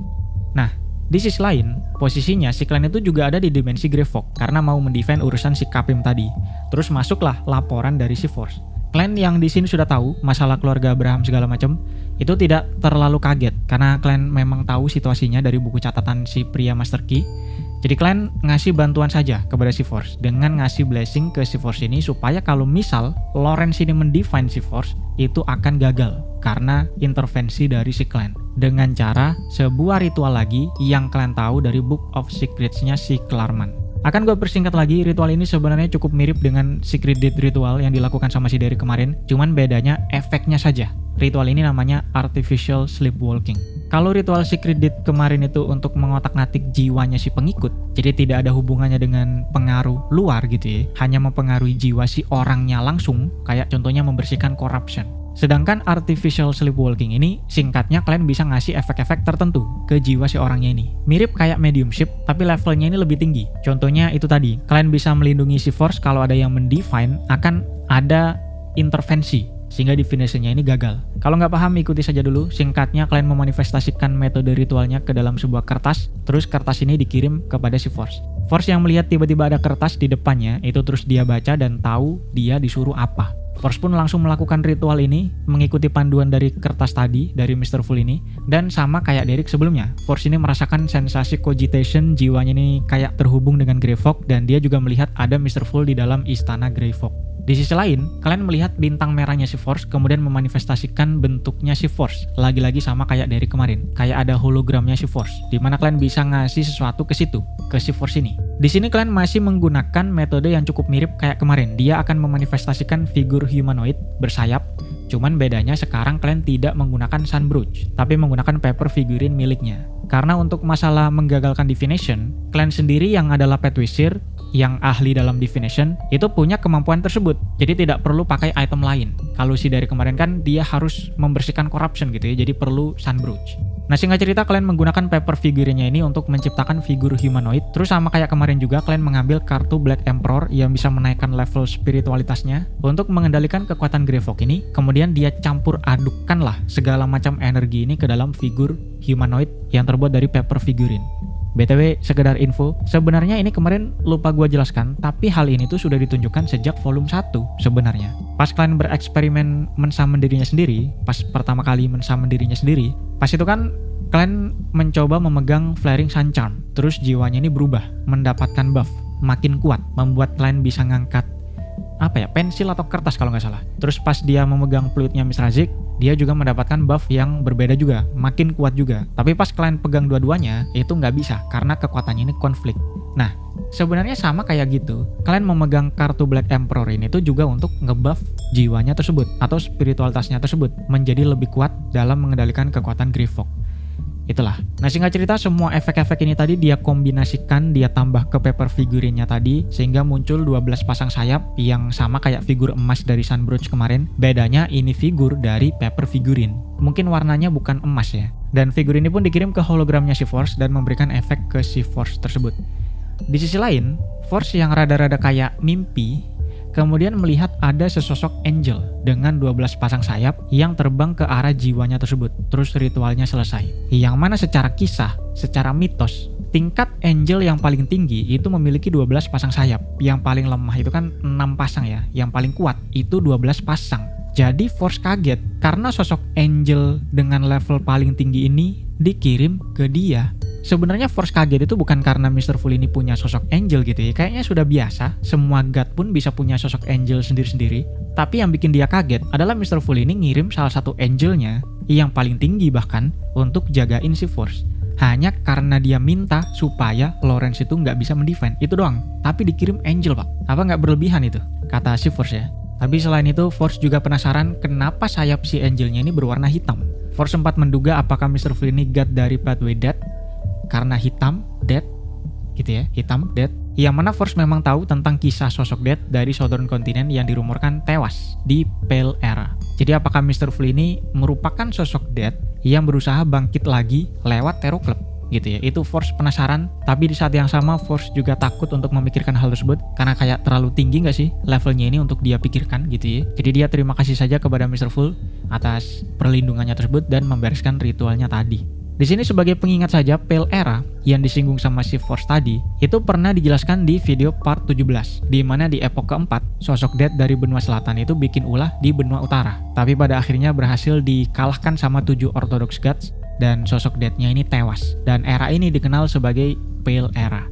Nah, di sisi lain, posisinya si Klein itu juga ada di dimensi Greyfog karena mau mendefend urusan si Kapim tadi. Terus masuklah laporan dari si Force. Klein yang di sini sudah tahu masalah keluarga Abraham segala macam, itu tidak terlalu kaget karena Klein memang tahu situasinya dari buku catatan si pria Master Key. Jadi Klein ngasih bantuan saja kepada si Force dengan ngasih blessing ke si Force ini supaya kalau misal Lawrence ini mendefine si Force itu akan gagal karena intervensi dari si Klein dengan cara sebuah ritual lagi yang Klein tahu dari Book of Secrets-nya si Klarman. Akan gue persingkat lagi, ritual ini sebenarnya cukup mirip dengan Secret Deed ritual yang dilakukan sama si Derek kemarin, cuman bedanya efeknya saja. Ritual ini namanya Artificial Sleepwalking. Kalau ritual Secret Deed kemarin itu untuk mengotak-ngatik jiwanya si pengikut, jadi tidak ada hubungannya dengan pengaruh luar gitu ya, hanya mempengaruhi jiwa si orangnya langsung, kayak contohnya membersihkan corruption. Sedangkan Artificial Sleepwalking ini singkatnya kalian bisa ngasih efek-efek tertentu ke jiwa si orangnya ini. Mirip kayak mediumship, tapi levelnya ini lebih tinggi. Contohnya itu tadi, kalian bisa melindungi si Force kalau ada yang mendefine akan ada intervensi sehingga divinasinya ini gagal. Kalau nggak paham, ikuti saja dulu. Singkatnya, kalian memanifestasikan metode ritualnya ke dalam sebuah kertas, terus kertas ini dikirim kepada si Force. Force yang melihat tiba-tiba ada kertas di depannya, itu terus dia baca dan tahu dia disuruh apa. Force pun langsung melakukan ritual ini, mengikuti panduan dari kertas tadi, dari Mr. Full ini, dan sama kayak Derek sebelumnya. Force ini merasakan sensasi cogitation, jiwanya ini kayak terhubung dengan Greyfog, dan dia juga melihat ada Mr. Full di dalam istana Greyfog. Di sisi lain, kalian melihat bintang merahnya si Force kemudian memanifestasikan bentuknya si Force. Lagi-lagi sama kayak dari kemarin. Kayak ada hologramnya si Force, dimana kalian bisa ngasih sesuatu ke situ, ke si Force ini. Di sini kalian masih menggunakan metode yang cukup mirip kayak kemarin. Dia akan memanifestasikan figur humanoid bersayap. Cuman bedanya sekarang kalian tidak menggunakan Sun Brooch, tapi menggunakan paper figurine miliknya. Karena untuk masalah menggagalkan divination, kalian sendiri yang adalah pet wizard yang ahli dalam divination itu punya kemampuan tersebut, jadi tidak perlu pakai item lain. Kalau si dari kemarin kan dia harus membersihkan corruption gitu ya, jadi perlu Sun Brooch. Nah, singkat cerita, kalian menggunakan paper figurine-nya ini untuk menciptakan figur humanoid. Terus sama kayak kemarin juga, kalian mengambil kartu Black Emperor yang bisa menaikkan level spiritualitasnya untuk mengendalikan kekuatan Greyfog ini. Kemudian dia campur adukkanlah segala macam energi ini ke dalam figur humanoid yang terbuat dari paper figurine. BTW, sekedar info, sebenarnya ini kemarin lupa gue jelaskan, tapi hal ini tuh sudah ditunjukkan sejak volume 1 sebenarnya. Pas kalian bereksperimen mensummon dirinya sendiri, pas pertama kali mensummon dirinya sendiri, pas itu kan kalian mencoba memegang Flaring Sun Charm, terus jiwanya ini berubah, mendapatkan buff, makin kuat, membuat kalian bisa ngangkat pensil atau kertas kalau nggak salah. Terus pas dia memegang fluidnya Miss Razik, dia juga mendapatkan buff yang berbeda juga, makin kuat juga. Tapi pas kalian pegang dua-duanya, itu nggak bisa, karena kekuatannya ini konflik. Nah, sebenarnya sama kayak gitu. Kalian memegang kartu Black Emperor ini tuh juga untuk ngebuff jiwanya tersebut, atau spiritualitasnya tersebut, menjadi lebih kuat dalam mengendalikan kekuatan Greyfog. Itulah. Nah, singkat cerita semua efek-efek ini tadi dia kombinasikan, dia tambah ke paper figurinnya tadi sehingga muncul 12 pasang sayap yang sama kayak figur emas dari Sunbroach kemarin. Bedanya ini figur dari paper figurin. Mungkin warnanya bukan emas ya. Dan figur ini pun dikirim ke hologramnya si Force dan memberikan efek ke si Force tersebut. Di sisi lain, Force yang rada-rada kayak mimpi kemudian melihat ada sesosok angel dengan 12 pasang sayap yang terbang ke arah jiwanya tersebut. Terus ritualnya selesai. Yang mana secara kisah, secara mitos, tingkat angel yang paling tinggi itu memiliki 12 pasang sayap. Yang paling lemah itu kan 6 pasang ya. Yang paling kuat itu 12 pasang. Jadi Force kaget karena sosok angel dengan level paling tinggi ini dikirim ke dia. Sebenarnya Force kaget itu bukan karena Mr. Full ini punya sosok angel gitu ya. Kayaknya sudah biasa, semua god pun bisa punya sosok angel sendiri-sendiri. Tapi yang bikin dia kaget adalah Mr. Full ini ngirim salah satu angelnya yang paling tinggi bahkan untuk jagain si Force. Hanya karena dia minta supaya Lawrence itu nggak bisa mendefend. Itu doang. Tapi dikirim angel pak. Apa nggak berlebihan itu? Kata si Force ya. Tapi selain itu, Force juga penasaran kenapa sayap si angelnya ini berwarna hitam. Force sempat menduga apakah Mr. Full ini god dari Pathway Death karena hitam, Death, gitu ya, hitam, Death. Yang mana Force memang tahu tentang kisah sosok Death dari Southern Continent yang dirumorkan tewas di Pale Era. Jadi apakah Mr. Full ini merupakan sosok Death yang berusaha bangkit lagi lewat Terror Club? Gitu ya, itu Force penasaran, tapi di saat yang sama Force juga takut untuk memikirkan hal tersebut karena kayak terlalu tinggi nggak sih levelnya ini untuk dia pikirkan gitu ya. Jadi dia terima kasih saja kepada Mr. Full atas perlindungannya tersebut dan membereskan ritualnya tadi. Di sini sebagai pengingat saja, Pale Era yang disinggung sama si Force tadi itu pernah dijelaskan di video part 17, di mana di epok keempat sosok Death dari benua selatan itu bikin ulah di benua utara, tapi pada akhirnya berhasil dikalahkan sama 7 Orthodox Gods dan sosok Death-nya ini tewas, dan era ini dikenal sebagai Pale Era.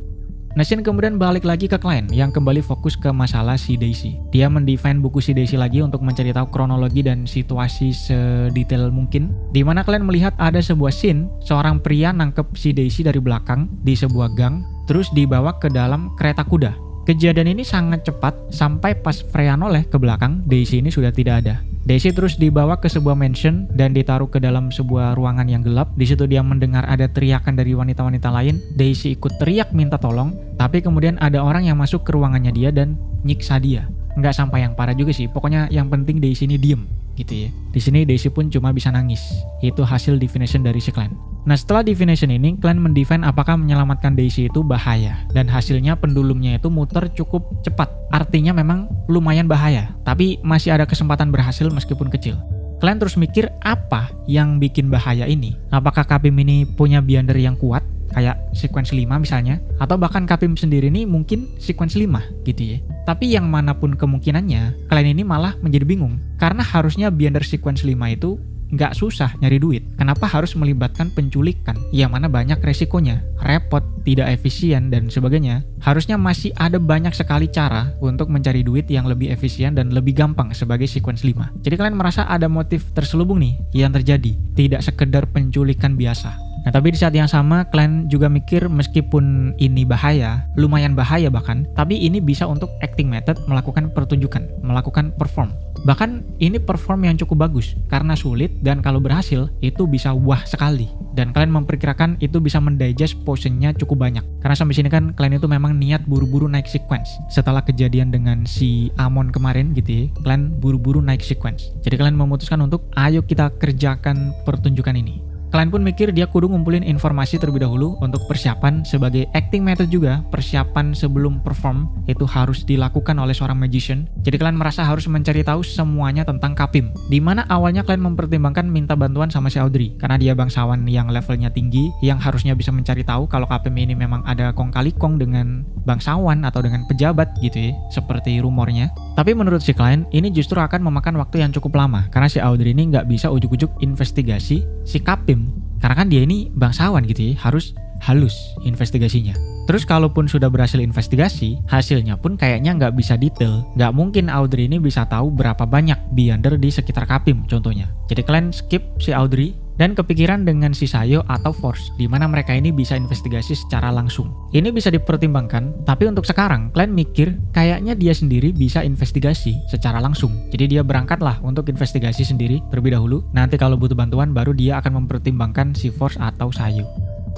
Nashin kemudian balik lagi ke Klein yang kembali fokus ke masalah si Daisy. Dia mendefine buku si Daisy lagi untuk mencari tahu kronologi dan situasi sedetail mungkin. Di mana Klein melihat ada sebuah scene seorang pria nangkep si Daisy dari belakang di sebuah gang, terus dibawa ke dalam kereta kuda. Kejadian ini sangat cepat sampai pas Freya noleh ke belakang, Daisy ini sudah tidak ada. Daisy terus dibawa ke sebuah mansion dan ditaruh ke dalam sebuah ruangan yang gelap. Di situ dia mendengar ada teriakan dari wanita-wanita lain. Daisy ikut teriak minta tolong, tapi kemudian ada orang yang masuk ke ruangannya dia dan nyiksa dia. Nggak sampai yang parah juga sih, pokoknya yang penting Daisy ini diem gitu ya. Di sini Daisy pun cuma bisa nangis. Itu hasil divination dari si Klein. Nah setelah divination ini, Klein mendefine apakah menyelamatkan Daisy itu bahaya. Dan hasilnya pendulumnya itu muter cukup cepat. Artinya memang lumayan bahaya. Tapi masih ada kesempatan berhasil meskipun kecil. Klein terus mikir apa yang bikin bahaya ini. Apakah Capim ini punya Beyonder yang kuat? Kayak sequence 5 misalnya. Atau bahkan Capim sendiri ini mungkin sequence 5 gitu ya. Tapi yang manapun kemungkinannya, Klein ini malah menjadi bingung. Karena harusnya Beyonder sequence 5 itu nggak susah nyari duit. Kenapa harus melibatkan penculikan? Yang mana banyak resikonya, repot, tidak efisien, dan sebagainya. Harusnya masih ada banyak sekali cara untuk mencari duit yang lebih efisien dan lebih gampang sebagai sequence 5. Jadi kalian merasa ada motif terselubung nih yang terjadi. Tidak sekedar penculikan biasa. Nah tapi di saat yang sama, Klein juga mikir meskipun ini bahaya, lumayan bahaya bahkan, tapi ini bisa untuk acting method melakukan pertunjukan, melakukan perform. Bahkan ini perform yang cukup bagus, karena sulit dan kalau berhasil, itu bisa wah sekali. Dan Klein memperkirakan itu bisa mendigest potionnya cukup banyak. Karena sampai sini kan Klein itu memang niat buru-buru naik sequence. Setelah kejadian dengan si Amon kemarin gitu ya, Klein buru-buru naik sequence. Jadi Klein memutuskan untuk ayo kita kerjakan pertunjukan ini. Klein pun mikir dia kudu ngumpulin informasi terlebih dahulu untuk persiapan sebagai acting method juga. Persiapan sebelum perform itu harus dilakukan oleh seorang magician. Jadi Klein merasa harus mencari tahu semuanya tentang Capim. Dimana awalnya Klein mempertimbangkan minta bantuan sama si Audrey. Karena dia bangsawan yang levelnya tinggi, yang harusnya bisa mencari tahu kalau Capim ini memang ada kong kali kong dengan bangsawan atau dengan pejabat gitu ya. Seperti rumornya. Tapi menurut si Klein, ini justru akan memakan waktu yang cukup lama. Karena si Audrey ini nggak bisa ujuk-ujuk investigasi si Capim. Karena kan dia ini bangsawan gitu ya, harus halus investigasinya. Terus kalaupun sudah berhasil investigasi, hasilnya pun kayaknya nggak bisa detail. Nggak mungkin Audrey ini bisa tahu berapa banyak Beyonder di sekitar Capim contohnya. Jadi kalian skip si Audrey, dan kepikiran dengan si Sayo atau Force, di mana mereka ini bisa investigasi secara langsung. Ini bisa dipertimbangkan, tapi untuk sekarang, Clan mikir kayaknya dia sendiri bisa investigasi secara langsung. Jadi dia berangkatlah untuk investigasi sendiri terlebih dahulu, nanti kalau butuh bantuan baru dia akan mempertimbangkan si Force atau Sayo.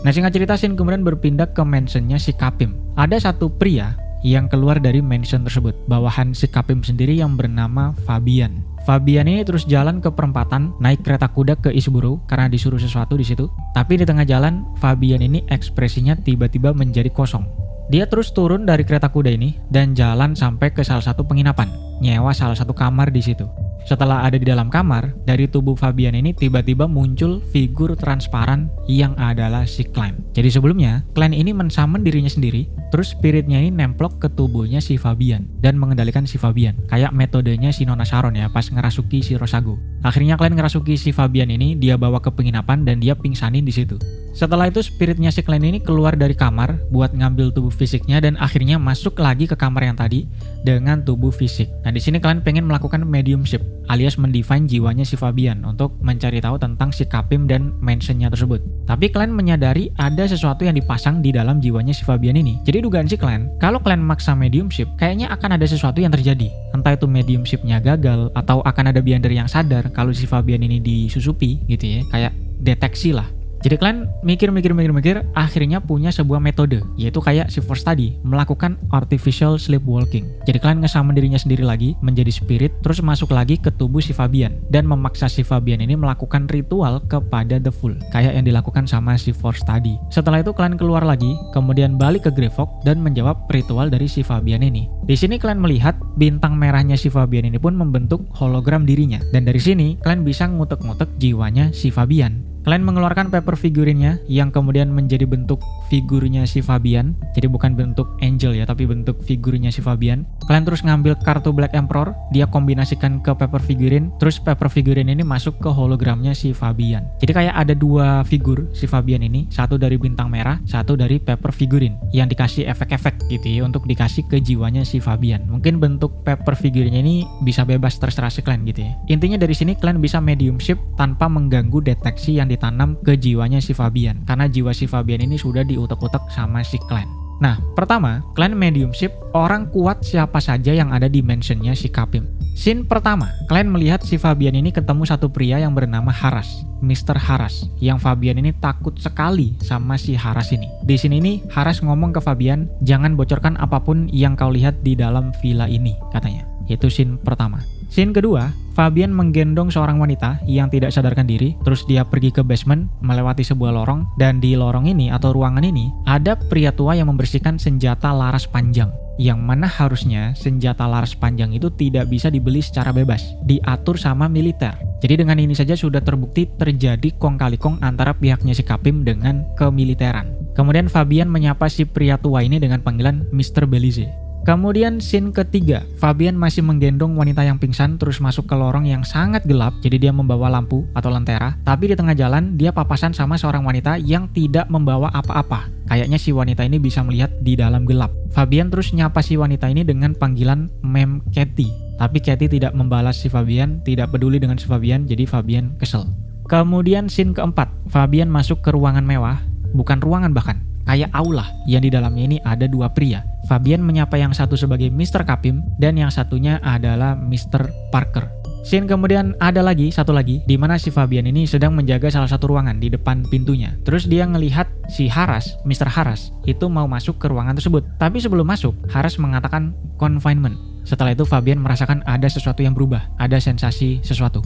Nah, singkat cerita, Shin kemudian berpindah ke mansionnya si Capim. Ada satu pria yang keluar dari mansion tersebut, bawahan si Capim sendiri yang bernama Fabian. Fabian ini terus jalan ke perempatan, naik kereta kuda ke Ishiburo karena disuruh sesuatu di situ. Tapi di tengah jalan, Fabian ini ekspresinya tiba-tiba menjadi kosong. Dia terus turun dari kereta kuda ini dan jalan sampai ke salah satu penginapan, nyewa salah satu kamar di situ. Setelah ada di dalam kamar, dari tubuh Fabian ini tiba-tiba muncul figur transparan yang adalah si Clan. Jadi sebelumnya, Clan ini mensummon dirinya sendiri, terus spiritnya ini nemplok ke tubuhnya si Fabian dan mengendalikan si Fabian. Kayak metodenya si Nona Sharon ya, pas ngerasuki si Rosago. Akhirnya Clan ngerasuki si Fabian ini, dia bawa ke penginapan dan dia pingsanin di situ. Setelah itu spiritnya si Clan ini keluar dari kamar buat ngambil tubuh fisiknya dan akhirnya masuk lagi ke kamar yang tadi dengan tubuh fisik. Nah, di sini Clan pengen melakukan mediumship alias mendefine jiwanya si Fabian untuk mencari tahu tentang si Capim dan mansionnya tersebut. Tapi Clan menyadari ada sesuatu yang dipasang di dalam jiwanya si Fabian ini. Jadi dugaan si Clan, kalau Clan maksa mediumship, kayaknya akan ada sesuatu yang terjadi. Entah itu mediumshipnya gagal atau akan ada Beyonder yang sadar kalau si Fabian ini disusupi gitu ya, kayak deteksi lah. Jadi Clan mikir, akhirnya punya sebuah metode, yaitu kayak si Force tadi, melakukan artificial sleepwalking. Jadi Clan ngesummon dirinya sendiri lagi, menjadi spirit, terus masuk lagi ke tubuh si Fabian, dan memaksa si Fabian ini melakukan ritual kepada The Fool, kayak yang dilakukan sama si Force tadi. Setelah itu Clan keluar lagi, kemudian balik ke Greyfog, dan menjawab ritual dari si Fabian ini. Di sini Clan melihat bintang merahnya si Fabian ini pun membentuk hologram dirinya, dan dari sini Clan bisa ngutek-ngutek jiwanya si Fabian. Clan mengeluarkan paper figurinnya yang kemudian menjadi bentuk figurnya si Fabian. Jadi bukan bentuk angel ya, tapi bentuk figurnya si Fabian. Clan terus ngambil kartu Black Emperor, dia kombinasikan ke paper figurin, terus paper figurin ini masuk ke hologramnya si Fabian. Jadi kayak ada dua figur si Fabian ini, satu dari bintang merah, satu dari paper figurin yang dikasih efek-efek gitu ya untuk dikasih ke jiwanya si Fabian. Mungkin bentuk paper figurinnya ini bisa bebas terserah si Clan gitu ya. Intinya dari sini Clan bisa mediumship tanpa mengganggu deteksi yang ditanam ke jiwanya si Fabian, karena jiwa si Fabian ini sudah diutek-utek sama si Clan. Nah, pertama, Clan mediumship orang kuat siapa saja yang ada di mansionnya si Capim. Scene pertama, Clan melihat si Fabian ini ketemu satu pria yang bernama Haras, Mr. Haras, yang Fabian ini takut sekali sama si Haras ini. Di sini nih, Haras ngomong ke Fabian, jangan bocorkan apapun yang kau lihat di dalam villa ini, katanya. Itu scene pertama. Scene kedua, Fabian menggendong seorang wanita yang tidak sadarkan diri, terus dia pergi ke basement, melewati sebuah lorong, dan di lorong ini atau ruangan ini, ada pria tua yang membersihkan senjata laras panjang. Yang mana harusnya senjata laras panjang itu tidak bisa dibeli secara bebas, diatur sama militer. Jadi dengan ini saja sudah terbukti terjadi kong kali kong antara pihaknya si Capim dengan kemiliteran. Kemudian Fabian menyapa si pria tua ini dengan panggilan Mr. Belize. Kemudian scene ketiga, Fabian masih menggendong wanita yang pingsan terus masuk ke lorong yang sangat gelap, jadi dia membawa lampu atau lentera, tapi di tengah jalan dia papasan sama seorang wanita yang tidak membawa apa-apa. Kayaknya si wanita ini bisa melihat di dalam gelap. Fabian terus nyapa si wanita ini dengan panggilan Ma'am Katie, tapi Katie tidak membalas si Fabian, tidak peduli dengan si Fabian, jadi Fabian kesel. Kemudian scene keempat, Fabian masuk ke ruangan mewah, bukan ruangan bahkan, kayak aula yang di dalamnya ini ada dua pria. Fabian menyapa yang satu sebagai Mr. Capim dan yang satunya adalah Mr. Parker. Scene kemudian ada lagi, satu lagi, di mana si Fabian ini sedang menjaga salah satu ruangan di depan pintunya. Terus dia ngelihat si Haras, Mr. Haras, itu mau masuk ke ruangan tersebut. Tapi sebelum masuk, Haras mengatakan confinement. Setelah itu Fabian merasakan ada sesuatu yang berubah, ada sensasi sesuatu.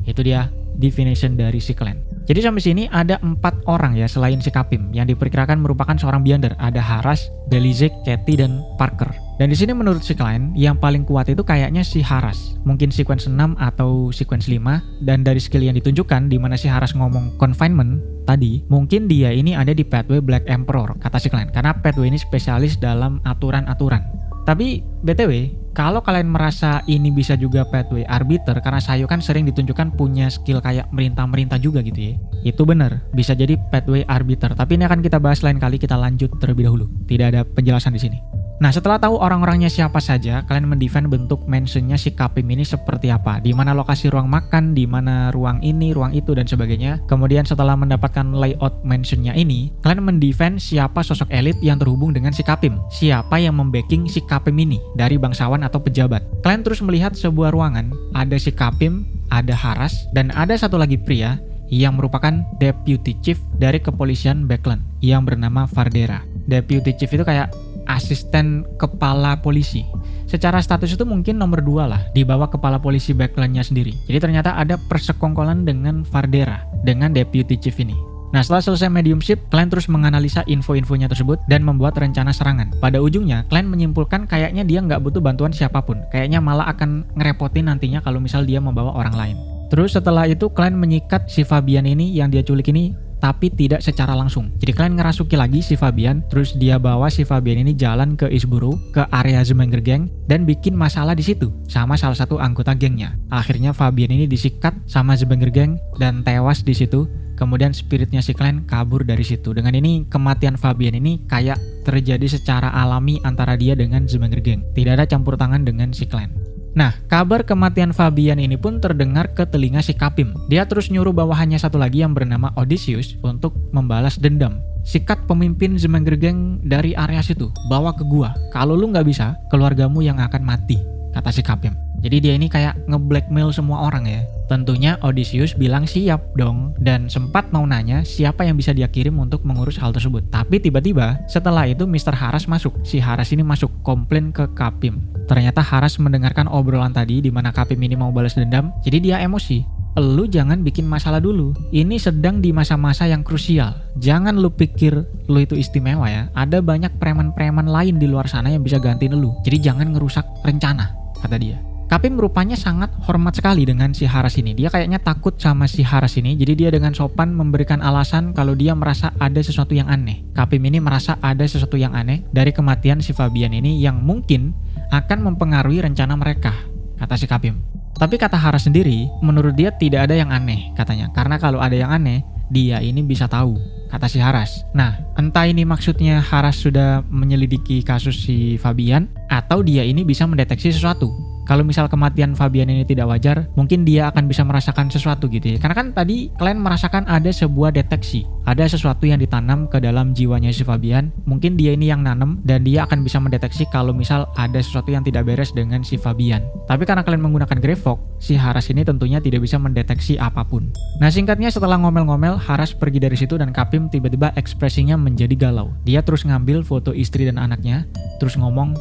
Itu dia definition dari si Clan. Jadi sampai sini ada 4 orang ya selain si Capim yang diperkirakan merupakan seorang Beyonder. Ada Haras, Belize, Katie, dan Parker. Dan di sini menurut si Clan yang paling kuat itu kayaknya si Haras. Mungkin sequence 6 atau sequence 5. Dan dari skill yang ditunjukkan di mana si Haras ngomong confinement tadi, mungkin dia ini ada di pathway Black Emperor kata si Clan. Karena pathway ini spesialis dalam aturan-aturan. Tapi BTW, kalau kalian merasa ini bisa juga pathway arbiter, karena Sayo kan sering ditunjukkan punya skill kayak merintah-merintah juga gitu ya. Itu benar, bisa jadi pathway arbiter. Tapi ini akan kita bahas lain kali, kita lanjut terlebih dahulu. Tidak ada penjelasan di sini. Nah, setelah tahu orang-orangnya siapa saja, kalian mendefine bentuk mansionnya si Kapim ini seperti apa. Di mana lokasi ruang makan, di mana ruang ini, ruang itu, dan sebagainya. Kemudian setelah mendapatkan layout mansionnya ini, kalian mendefine siapa sosok elit yang terhubung dengan si Kapim. Siapa yang membacking si Kapim ini dari bangsawan atau pejabat. Kalian terus melihat sebuah ruangan, ada si Kapim, ada Haras, dan ada satu lagi pria yang merupakan deputy chief dari kepolisian Backland yang bernama Vardera. Deputy chief itu kayak asisten kepala polisi. Secara status itu mungkin nomor 2 lah, di bawah kepala polisi Backlandnya sendiri. Jadi ternyata ada persekongkolan dengan Vardera, dengan deputy chief ini. Nah, setelah selesai mediumship, kalian terus menganalisa info-infonya tersebut dan membuat rencana serangan. Pada ujungnya, kalian menyimpulkan kayaknya dia nggak butuh bantuan siapapun. Kayaknya malah akan ngerepotin nantinya kalau misal dia membawa orang lain. Terus setelah itu, kalian menyikat si Fabian ini yang dia culik ini, tapi tidak secara langsung. Jadi kalian ngerasuki lagi si Fabian, terus dia bawa si Fabian ini jalan ke Isburu, ke area Zemanger Gang, dan bikin masalah di situ sama salah satu anggota gengnya. Akhirnya Fabian ini disikat sama Zemanger Gang dan tewas di situ. Kemudian spiritnya si Clan kabur dari situ. Dengan ini kematian Fabian ini kayak terjadi secara alami antara dia dengan Zemanger Gang. Tidak ada campur tangan dengan si Clan. Nah, kabar kematian Fabian ini pun terdengar ke telinga si Kapim. Dia terus nyuruh bawahannya satu lagi yang bernama Odysseus untuk membalas dendam. Sikat pemimpin Zemanger Gang dari area situ, bawa ke gua. Kalau lu nggak bisa, keluargamu yang akan mati, kata si Kapim. Jadi dia ini kayak nge-blackmail semua orang ya. Tentunya Odysseus bilang siap dong, dan sempat mau nanya siapa yang bisa dia kirim untuk mengurus hal tersebut. Tapi tiba-tiba setelah itu Mr. Haras masuk. Si Haras ini masuk komplain ke Kapim. Ternyata Haras mendengarkan obrolan tadi di mana Kapim ini mau balas dendam, jadi dia emosi. Lu jangan bikin masalah dulu. Ini sedang di masa-masa yang krusial. Jangan lu pikir lu itu istimewa ya. Ada banyak preman-preman lain di luar sana yang bisa gantiin lu. Jadi jangan ngerusak rencana, kata dia. Kapim rupanya sangat hormat sekali dengan si Haras ini. Dia kayaknya takut sama si Haras ini. Jadi dia dengan sopan memberikan alasan kalau dia merasa ada sesuatu yang aneh. Kapim ini merasa ada sesuatu yang aneh dari kematian si Fabian ini yang mungkin akan mempengaruhi rencana mereka, kata si Kapim. Tapi kata Haras sendiri, menurut dia tidak ada yang aneh katanya. Karena kalau ada yang aneh, dia ini bisa tahu, kata si Haras. Nah, entah ini maksudnya Haras sudah menyelidiki kasus si Fabian, atau dia ini bisa mendeteksi sesuatu. Kalau misal kematian Fabian ini tidak wajar, mungkin dia akan bisa merasakan sesuatu gitu ya. Karena kan tadi kalian merasakan ada sebuah deteksi. Ada sesuatu yang ditanam ke dalam jiwanya si Fabian. Mungkin dia ini yang nanam dan dia akan bisa mendeteksi kalau misal ada sesuatu yang tidak beres dengan si Fabian. Tapi karena kalian menggunakan Greyfog, si Haras ini tentunya tidak bisa mendeteksi apapun. Nah, singkatnya setelah ngomel-ngomel, Haras pergi dari situ dan Kapim tiba-tiba ekspresinya menjadi galau. Dia terus ngambil foto istri dan anaknya, terus ngomong,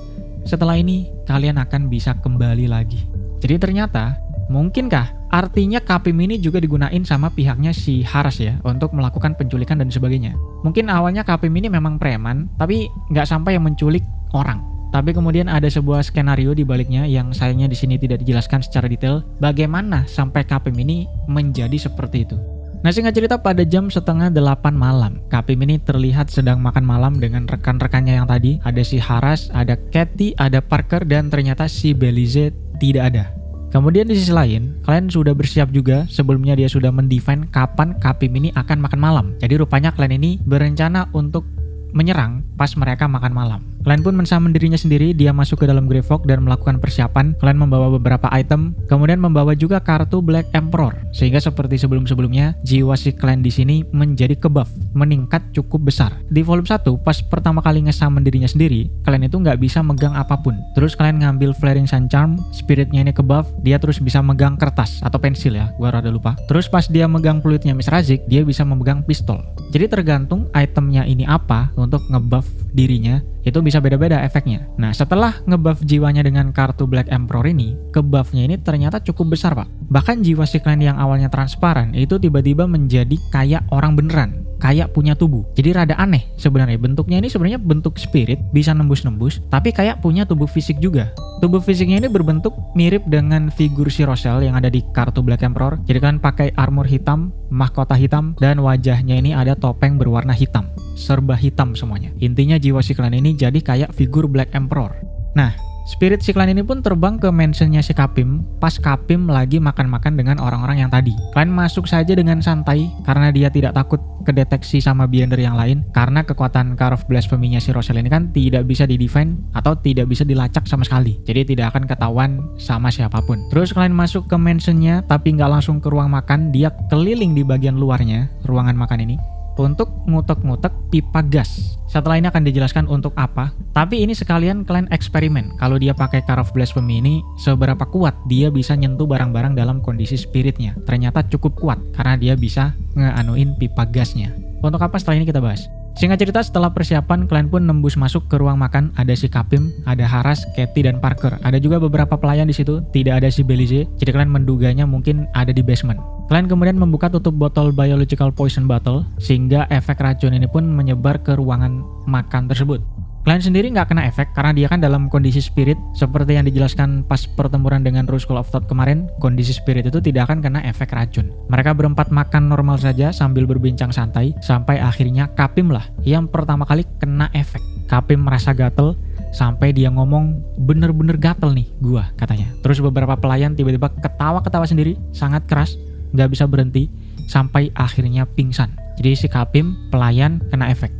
setelah ini, kalian akan bisa kembali lagi. Jadi ternyata, mungkinkah artinya Kapim ini juga digunain sama pihaknya si Haras ya, untuk melakukan penculikan dan sebagainya. Mungkin awalnya Kapim ini memang preman, tapi nggak sampai yang menculik orang. Tapi kemudian ada sebuah skenario di baliknya yang sayangnya di sini tidak dijelaskan secara detail, bagaimana sampai Kapim ini menjadi seperti itu. Nah, singkat cerita pada jam 7:30 malam, Kapim ini terlihat sedang makan malam dengan rekan-rekannya yang tadi. Ada si Haras, ada Katie, ada Parker, dan ternyata si Belize tidak ada. Kemudian di sisi lain, kalian sudah bersiap juga. Sebelumnya dia sudah mendefine kapan Kapim ini akan makan malam. Jadi rupanya kalian ini berencana untuk menyerang pas mereka makan malam. Kalian pun mensamen dirinya sendiri, dia masuk ke dalam Greyfog dan melakukan persiapan. Kalian membawa beberapa item, kemudian membawa juga kartu Black Emperor. Sehingga seperti sebelum-sebelumnya, jiwa si klan di sini menjadi kebuff, meningkat cukup besar. Di volume 1, pas pertama kali ngesamen dirinya sendiri, kalian itu nggak bisa megang apapun. Terus kalian ngambil Flaring Sun Charm, spiritnya ini kebuff, dia terus bisa megang kertas atau pensil ya, gua rada lupa. Terus pas dia megang peluitnya Miss Razik, dia bisa memegang pistol. Jadi tergantung itemnya ini apa untuk ngebuff dirinya, itu bisa beda-beda efeknya. Nah, setelah ngebuff jiwanya dengan kartu Black Emperor ini, kebuffnya ini ternyata cukup besar, Pak. Bahkan jiwa si klan yang awalnya transparan itu tiba-tiba menjadi kayak orang beneran, kayak punya tubuh. Jadi rada aneh sebenarnya. Bentuknya ini sebenarnya bentuk spirit, bisa nembus-nembus, tapi kayak punya tubuh fisik juga. Tubuh fisiknya ini berbentuk mirip dengan figur si Rochelle yang ada di kartu Black Emperor. Jadi kan pakai armor hitam, mahkota hitam, dan wajahnya ini ada topeng berwarna hitam. Serba hitam semuanya. Intinya jiwa si klan ini jadi kayak figur Black Emperor. Nah, Spirit si Klein ini pun terbang ke mansionnya si Kapim pas Kapim lagi makan-makan dengan orang-orang yang tadi. Klein masuk saja dengan santai karena dia tidak takut kedeteksi sama Beyonder yang lain, karena kekuatan Car of Blasphemy-nya si Rochelle ini kan tidak bisa di-define atau tidak bisa dilacak sama sekali. Jadi tidak akan ketahuan sama siapapun. Terus Klein masuk ke mansionnya tapi nggak langsung ke ruang makan, dia keliling di bagian luarnya ruangan makan ini untuk ngutek-ngutek pipa gas. Setelah ini akan dijelaskan untuk apa, tapi ini sekalian Klein eksperimen kalau dia pakai Car of Blasphemy ini seberapa kuat dia bisa nyentuh barang-barang dalam kondisi spiritnya. Ternyata cukup kuat karena dia bisa ngeanuin pipa gasnya. Untuk apa setelah ini kita bahas. Singkat cerita, setelah persiapan, Klein pun nembus masuk ke ruang makan. Ada si Kapim, ada Haras, Katie, dan Parker. Ada juga beberapa pelayan di situ, tidak ada si Belize, jadi Klein menduganya mungkin ada di basement. Klein kemudian membuka tutup botol biological poison bottle, sehingga efek racun ini pun menyebar ke ruangan makan tersebut. Klein sendiri nggak kena efek karena dia kan dalam kondisi spirit, seperti yang dijelaskan pas pertempuran dengan Rose School of Thought kemarin. Kondisi spirit itu tidak akan kena efek racun. Mereka berempat makan normal saja sambil berbincang santai, sampai akhirnya Kapim lah yang pertama kali kena efek. Kapim merasa gatel, sampai dia ngomong, bener-bener gatel nih gua, katanya. Terus beberapa pelayan tiba-tiba ketawa-ketawa sendiri, sangat keras, nggak bisa berhenti, sampai akhirnya pingsan. Jadi si Kapim, pelayan, kena efek.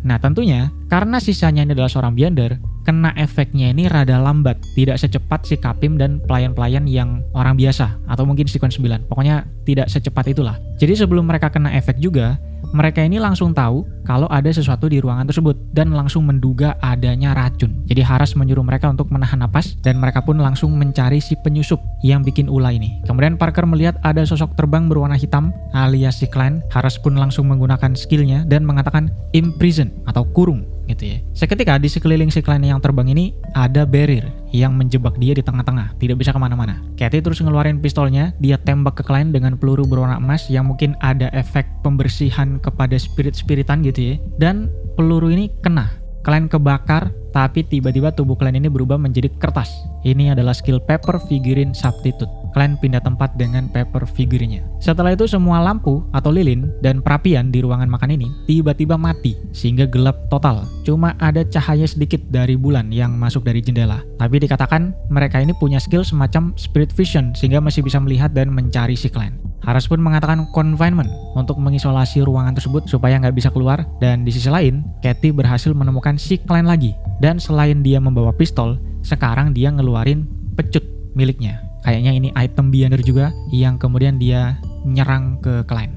Nah tentunya, karena sisanya ini adalah seorang Beyonder, kena efeknya ini rada lambat, tidak secepat si Kapim dan pelayan-pelayan yang orang biasa, atau mungkin sequence 9, pokoknya tidak secepat itulah. Jadi sebelum mereka kena efek juga, mereka ini langsung tahu kalau ada sesuatu di ruangan tersebut, dan langsung menduga adanya racun. Jadi Haras menyuruh mereka untuk menahan napas, dan mereka pun langsung mencari si penyusup yang bikin ulah ini. Kemudian Parker melihat ada sosok terbang berwarna hitam, alias si Klein. Haras pun langsung menggunakan skillnya dan mengatakan imprison atau kurung gitu ya. Seketika di sekeliling si Klein yang terbang ini ada barrier yang menjebak dia di tengah-tengah, tidak bisa kemana-mana. Katie terus ngeluarin pistolnya, dia tembak ke Klein dengan peluru berwarna emas yang mungkin ada efek pembersihan kepada spirit-spiritan gitu ya. Dan peluru ini kena, Klein kebakar, tapi tiba-tiba tubuh Klein ini berubah menjadi kertas. Ini adalah skill paper figurine substitute. Klein pindah tempat dengan paper figurine-nya. Setelah itu semua lampu atau lilin dan perapian di ruangan makan ini tiba-tiba mati sehingga gelap total. Cuma ada cahaya sedikit dari bulan yang masuk dari jendela. Tapi dikatakan mereka ini punya skill semacam spirit vision sehingga masih bisa melihat dan mencari si Klein. Haras pun mengatakan confinement untuk mengisolasi ruangan tersebut supaya nggak bisa keluar. Dan di sisi lain, Katie berhasil menemukan si Klein lagi. Dan selain dia membawa pistol, sekarang dia ngeluarin pecut miliknya. Kayaknya ini item Beyonder juga yang kemudian dia nyerang ke Klein.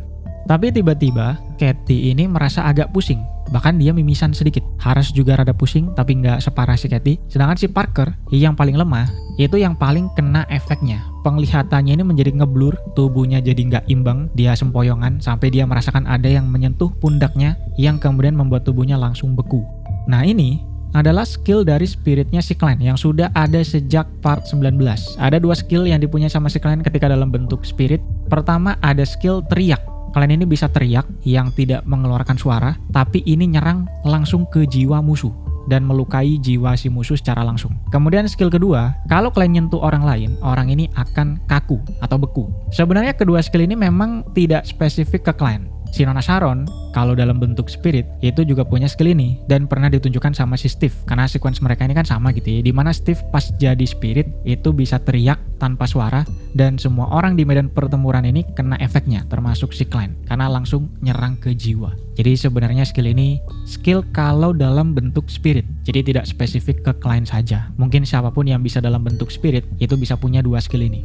Tapi tiba-tiba Katie ini merasa agak pusing. Bahkan dia mimisan sedikit. Haras juga rada pusing tapi nggak separah si Katie. Sedangkan si Parker yang paling lemah itu yang paling kena efeknya. Penglihatannya ini menjadi ngeblur, tubuhnya jadi nggak imbang, dia sempoyongan sampai dia merasakan ada yang menyentuh pundaknya yang kemudian membuat tubuhnya langsung beku. Nah ini adalah skill dari spiritnya si Klein yang sudah ada sejak part 19. Ada dua skill yang dipunyai sama si Klein ketika dalam bentuk spirit. Pertama ada skill teriak. Klein ini bisa teriak yang tidak mengeluarkan suara, tapi ini nyerang langsung ke jiwa musuh dan melukai jiwa si musuh secara langsung. Kemudian skill kedua, kalau Klein nyentuh orang lain, orang ini akan kaku atau beku. Sebenarnya kedua skill ini memang tidak spesifik ke Klein. Si Nona Sharon, kalau dalam bentuk spirit, itu juga punya skill ini dan pernah ditunjukkan sama si Steve. Karena sequence mereka ini kan sama gitu ya, dimana Steve pas jadi spirit itu bisa teriak tanpa suara dan semua orang di medan pertempuran ini kena efeknya, termasuk si Klein, karena langsung nyerang ke jiwa. Jadi sebenarnya skill ini skill kalau dalam bentuk spirit, jadi tidak spesifik ke Klein saja. Mungkin siapapun yang bisa dalam bentuk spirit itu bisa punya dua skill ini.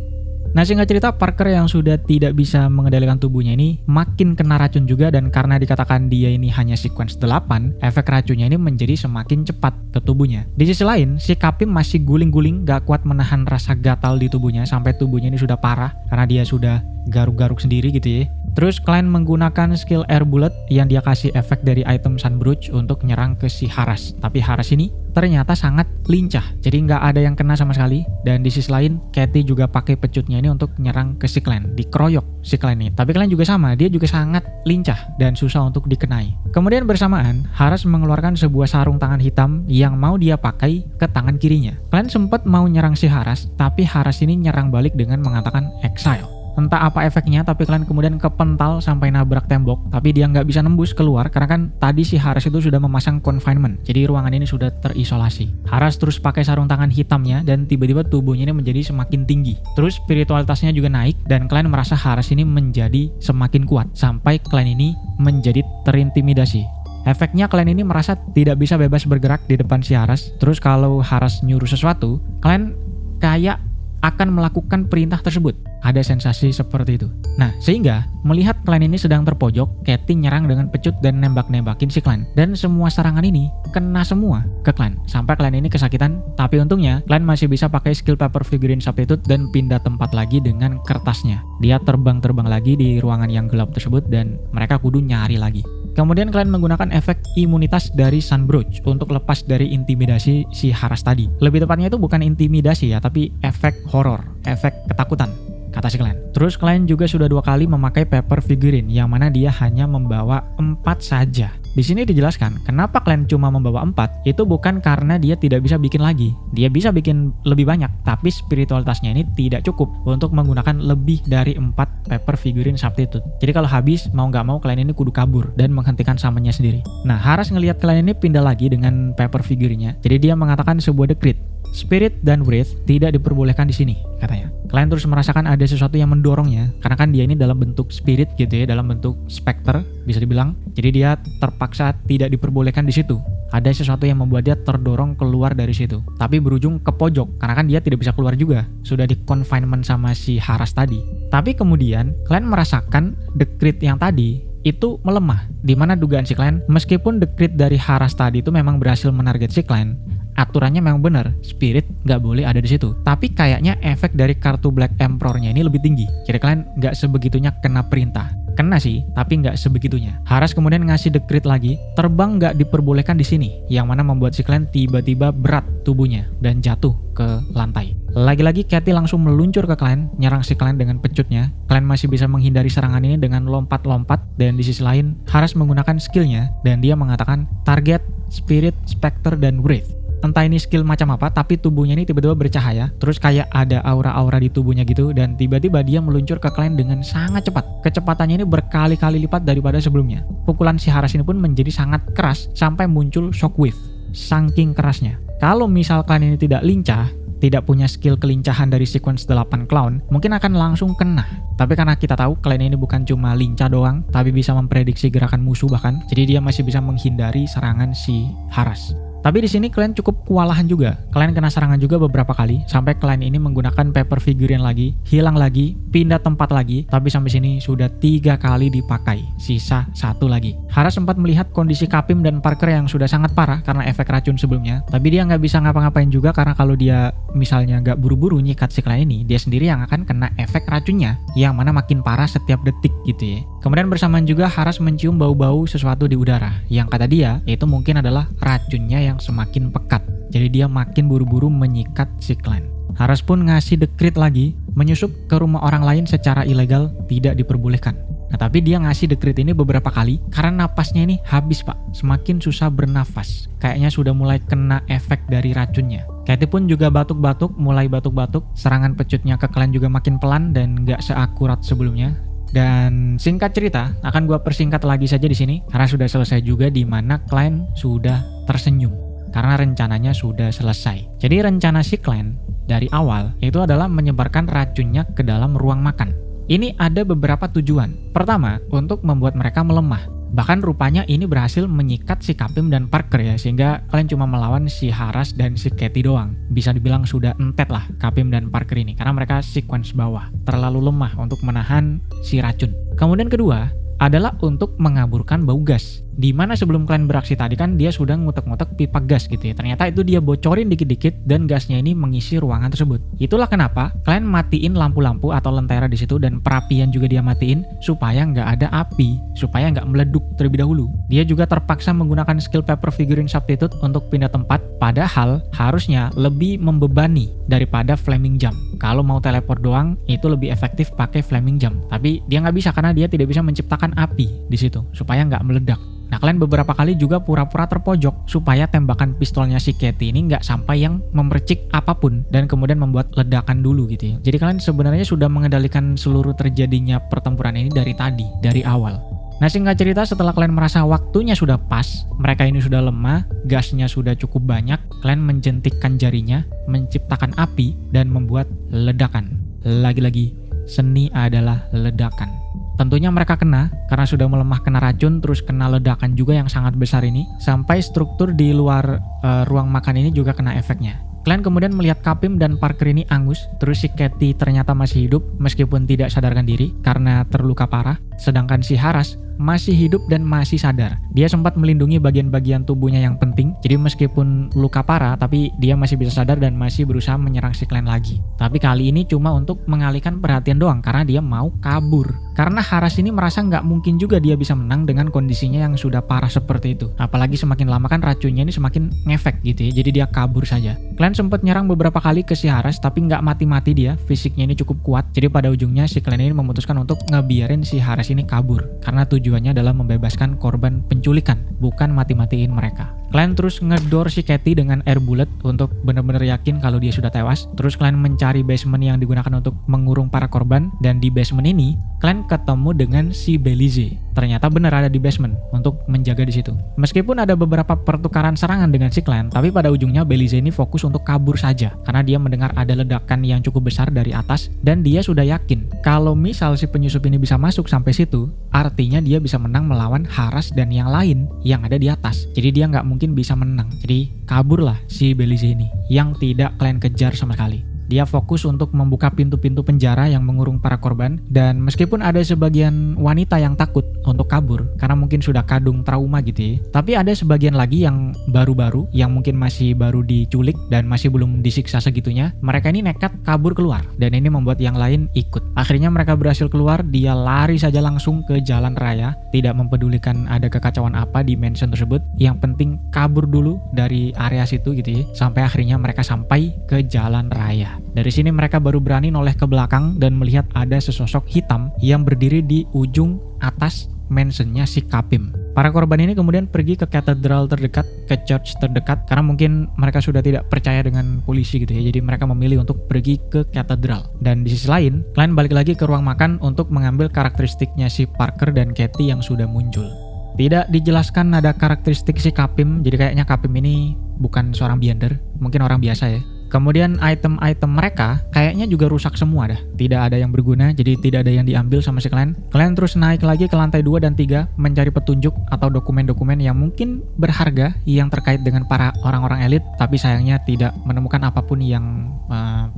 Nah singkat cerita, Parker yang sudah tidak bisa mengendalikan tubuhnya ini makin kena racun juga, dan karena dikatakan dia ini hanya sequence 8, efek racunnya ini menjadi semakin cepat ke tubuhnya. Di sisi lain, si Kapim masih guling-guling gak kuat menahan rasa gatal di tubuhnya sampai tubuhnya ini sudah parah karena dia sudah garuk-garuk sendiri gitu ya. Terus Klein menggunakan skill Air Bullet yang dia kasih efek dari item Sunbrush untuk nyerang ke si Haras. Tapi Haras ini ternyata sangat lincah, jadi nggak ada yang kena sama sekali. Dan di sisi lain, Katie juga pakai pecutnya ini untuk nyerang ke si Klein, dikeroyok si Klein ini. Tapi Klein juga sama, dia juga sangat lincah dan susah untuk dikenai. Kemudian bersamaan, Haras mengeluarkan sebuah sarung tangan hitam yang mau dia pakai ke tangan kirinya. Klein sempat mau nyerang si Haras, tapi Haras ini nyerang balik dengan mengatakan exile. Entah apa efeknya, tapi kalian kemudian kepental sampai nabrak tembok, tapi dia nggak bisa nembus keluar karena kan tadi si Haras itu sudah memasang confinement. Jadi ruangan ini sudah terisolasi. Haras terus pakai sarung tangan hitamnya dan tiba-tiba tubuhnya ini menjadi semakin tinggi. Terus spiritualitasnya juga naik dan kalian merasa Haras ini menjadi semakin kuat sampai kalian ini menjadi terintimidasi. Efeknya kalian ini merasa tidak bisa bebas bergerak di depan si Haras. Terus kalau Haras nyuruh sesuatu, kalian kayak akan melakukan perintah tersebut. Ada sensasi seperti itu. Nah, sehingga melihat klan ini sedang terpojok, Katie nyerang dengan pecut dan nembak-nembakin si klan. Dan semua serangan ini kena semua ke klan. Sampai klan ini kesakitan, tapi untungnya klan masih bisa pakai skill paper figurine substitute dan pindah tempat lagi dengan kertasnya. Dia terbang-terbang lagi di ruangan yang gelap tersebut dan mereka kudu nyari lagi. Kemudian kalian menggunakan efek imunitas dari Sunbroach untuk lepas dari intimidasi si Haras tadi. Lebih tepatnya itu bukan intimidasi ya, tapi efek horor, efek ketakutan, kata si kalian. Terus kalian juga sudah 2 kali memakai paper figurine yang mana dia hanya membawa 4 saja. Di sini dijelaskan kenapa kalian cuma membawa 4, itu bukan karena dia tidak bisa bikin lagi. Dia bisa bikin lebih banyak, tapi spiritualitasnya ini tidak cukup untuk menggunakan lebih dari 4 paper figurine substitute. Jadi kalau habis, mau nggak mau kalian ini kudu kabur dan menghentikan summonnya sendiri. Nah, Haras ngelihat kalian ini pindah lagi dengan paper figurine-nya. Jadi dia mengatakan sebuah decree. Spirit dan Wraith tidak diperbolehkan di sini, katanya. Kalian terus merasakan ada sesuatu yang mendorongnya, karena kan dia ini dalam bentuk spirit gitu ya, dalam bentuk specter bisa dibilang. Jadi dia terpaksa tidak diperbolehkan di situ. Ada sesuatu yang membuat dia terdorong keluar dari situ, tapi berujung ke pojok, karena kan dia tidak bisa keluar juga. Sudah di confinement sama si Haras tadi. Tapi kemudian kalian merasakan decree yang tadi itu melemah, dimana dugaan si kalian meskipun decree dari Haras tadi itu memang berhasil menarget si kalian, aturannya memang benar, spirit nggak boleh ada di situ. Tapi kayaknya efek dari kartu Black Emperor-nya ini lebih tinggi. Jadi kalian nggak sebegitunya kena perintah. Kena sih, tapi nggak sebegitunya. Haras kemudian ngasih decree lagi, terbang nggak diperbolehkan di sini, yang mana membuat si kalian tiba-tiba berat tubuhnya dan jatuh ke lantai. Lagi-lagi Katie langsung meluncur ke kalian, nyerang si kalian dengan pecutnya. Kalian masih bisa menghindari serangan ini dengan lompat-lompat, dan di sisi lain Haras menggunakan skillnya dan dia mengatakan target, spirit, specter, dan wraith. Entah ini skill macam apa, tapi tubuhnya ini tiba-tiba bercahaya, terus kayak ada aura-aura di tubuhnya gitu, dan tiba-tiba dia meluncur ke kalian dengan sangat cepat. Kecepatannya ini berkali-kali lipat daripada sebelumnya. Pukulan si Haras ini pun menjadi sangat keras, sampai muncul shockwave. Saking kerasnya. Kalau misal kalian ini tidak lincah, tidak punya skill kelincahan dari sequence 8 clown, mungkin akan langsung kena. Tapi karena kita tahu kalian ini bukan cuma lincah doang, tapi bisa memprediksi gerakan musuh bahkan, jadi dia masih bisa menghindari serangan si Haras. Tapi di sini kalian cukup kewalahan juga. Kalian kena serangan juga beberapa kali, sampai kalian ini menggunakan paper figurine lagi, hilang lagi, pindah tempat lagi, tapi sampai sini sudah 3 kali dipakai, sisa 1 lagi. Haras sempat melihat kondisi Kapim dan Parker yang sudah sangat parah karena efek racun sebelumnya, tapi dia nggak bisa ngapa-ngapain juga karena kalau dia misalnya nggak buru-buru nyikat si klan ini, dia sendiri yang akan kena efek racunnya, yang mana makin parah setiap detik gitu ya. Kemudian bersamaan juga Haras mencium bau-bau sesuatu di udara, yang kata dia itu mungkin adalah racunnya yang semakin pekat. Jadi dia makin buru-buru menyikat si klan. Haras pun ngasih decree lagi, menyusup ke rumah orang lain secara ilegal tidak diperbolehkan. Nah, tapi dia ngasih decree ini beberapa kali karena napasnya ini habis pak, semakin susah bernafas. Kayaknya sudah mulai kena efek dari racunnya. Katie pun juga batuk-batuk, mulai batuk-batuk. Serangan pecutnya ke klan juga makin pelan dan gak seakurat sebelumnya. Dan singkat cerita, akan gua persingkat lagi saja di sini karena sudah selesai juga di mana klan sudah tersenyum karena rencananya sudah selesai. Jadi rencana si klan dari awal itu adalah menyebarkan racunnya ke dalam ruang makan. Ini ada beberapa tujuan. Pertama, untuk membuat mereka melemah. Bahkan rupanya ini berhasil menyikat si Kapim dan Parker ya, sehingga kalian cuma melawan si Haras dan si Katie doang. Bisa dibilang sudah entet lah Kapim dan Parker ini, karena mereka sequence bawah. Terlalu lemah untuk menahan si racun. Kemudian kedua, adalah untuk mengaburkan bau gas. Dimana sebelum kalian beraksi tadi kan dia sudah ngutek-ngutek pipa gas gitu ya. Ternyata itu dia bocorin dikit-dikit dan gasnya ini mengisi ruangan tersebut. Itulah kenapa kalian matiin lampu-lampu atau lentera di situ dan perapian juga dia matiin supaya nggak ada api, supaya nggak meleduk terlebih dahulu. Dia juga terpaksa menggunakan skill paper figurine substitute untuk pindah tempat, padahal harusnya lebih membebani daripada flaming jump. Kalau mau teleport doang itu lebih efektif pakai flaming jump. Tapi dia nggak bisa karena dia tidak bisa menciptakan api di situ supaya nggak meledak. Nah, kalian beberapa kali juga pura-pura terpojok supaya tembakan pistolnya si Katie ini nggak sampai yang memercik apapun dan kemudian membuat ledakan dulu gitu ya. Jadi kalian sebenarnya sudah mengendalikan seluruh terjadinya pertempuran ini dari tadi, dari awal. Nah, singkat cerita, setelah kalian merasa waktunya sudah pas, mereka ini sudah lemah, gasnya sudah cukup banyak, kalian menjentikkan jarinya, menciptakan api, dan membuat ledakan. Lagi-lagi, seni adalah ledakan. Tentunya mereka kena, karena sudah melemah kena racun, terus kena ledakan juga yang sangat besar ini, sampai struktur di luar ruang makan ini juga kena efeknya. Kalian kemudian melihat Kapim dan Parker ini angus, terus si Katie ternyata masih hidup meskipun tidak sadarkan diri karena terluka parah, sedangkan si Haras masih hidup dan masih sadar. Dia sempat melindungi bagian-bagian tubuhnya yang penting, jadi meskipun luka parah, tapi dia masih bisa sadar dan masih berusaha menyerang si Clan lagi. Tapi kali ini cuma untuk mengalihkan perhatian doang, karena dia mau kabur. Karena Haras ini merasa nggak mungkin juga dia bisa menang dengan kondisinya yang sudah parah seperti itu. Apalagi semakin lama kan racunnya ini semakin ngefek gitu ya, jadi dia kabur saja. Kalian sempat nyerang beberapa kali ke si Haras, tapi nggak mati-mati dia, fisiknya ini cukup kuat. Jadi pada ujungnya si Clan ini memutuskan untuk ngebiarin si Haras ini kabur, karena tujuannya adalah membebaskan korban penculikan, bukan mati-matiin mereka. Kalian terus ngedor si Katie dengan air bullet untuk benar-benar yakin kalau dia sudah tewas. Terus kalian mencari basement yang digunakan untuk mengurung para korban, dan di basement ini kalian ketemu dengan si Belize. Ternyata benar ada di basement untuk menjaga di situ. Meskipun ada beberapa pertukaran serangan dengan si Clan, tapi pada ujungnya Belize ini fokus untuk kabur saja karena dia mendengar ada ledakan yang cukup besar dari atas dan dia sudah yakin kalau misal si penyusup ini bisa masuk sampai situ, artinya dia bisa menang melawan Haras dan yang lain yang ada di atas. Jadi dia nggak mungkin bisa menang. Jadi kaburlah si Belize ini yang tidak kalian kejar sama sekali. Dia fokus untuk membuka pintu-pintu penjara yang mengurung para korban, dan meskipun ada sebagian wanita yang takut untuk kabur karena mungkin sudah kadung trauma gitu ya, tapi ada sebagian lagi yang baru-baru yang mungkin masih baru diculik dan masih belum disiksa segitunya, mereka ini nekat kabur keluar dan ini membuat yang lain ikut. Akhirnya mereka berhasil keluar, dia lari saja langsung ke jalan raya, tidak mempedulikan ada kekacauan apa di mansion tersebut, yang penting kabur dulu dari area situ gitu ya, sampai akhirnya mereka sampai ke jalan raya. Dari sini mereka baru berani noleh ke belakang dan melihat ada sesosok hitam yang berdiri di ujung atas mansionnya si Kapim. Para korban ini kemudian pergi ke katedral terdekat, ke church terdekat, karena mungkin mereka sudah tidak percaya dengan polisi gitu ya, jadi mereka memilih untuk pergi ke katedral. Dan di sisi lain, kalian balik lagi ke ruang makan untuk mengambil karakteristiknya si Parker dan Katie yang sudah muncul. Tidak dijelaskan ada karakteristik si Kapim, jadi kayaknya Kapim ini bukan seorang Beyonder, mungkin orang biasa ya. Kemudian item-item mereka kayaknya juga rusak semua dah. Tidak ada yang berguna, jadi tidak ada yang diambil sama si Clan. Kalian terus naik lagi ke lantai 2 dan 3 mencari petunjuk atau dokumen-dokumen yang mungkin berharga yang terkait dengan para orang-orang elit, tapi sayangnya tidak menemukan apapun yang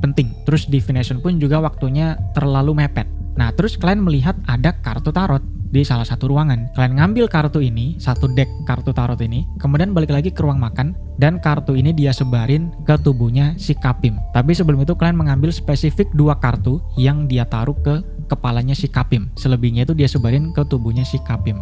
penting. Terus divination pun juga waktunya terlalu mepet. Nah, terus kalian melihat ada kartu tarot di salah satu ruangan. Kalian ngambil kartu ini, satu deck kartu tarot ini, kemudian balik lagi ke ruang makan, dan kartu ini dia sebarin ke tubuhnya si Kapim. Tapi sebelum itu kalian mengambil spesifik 2 kartu yang dia taruh ke kepalanya si Kapim. Selebihnya itu dia sebarin ke tubuhnya si Kapim.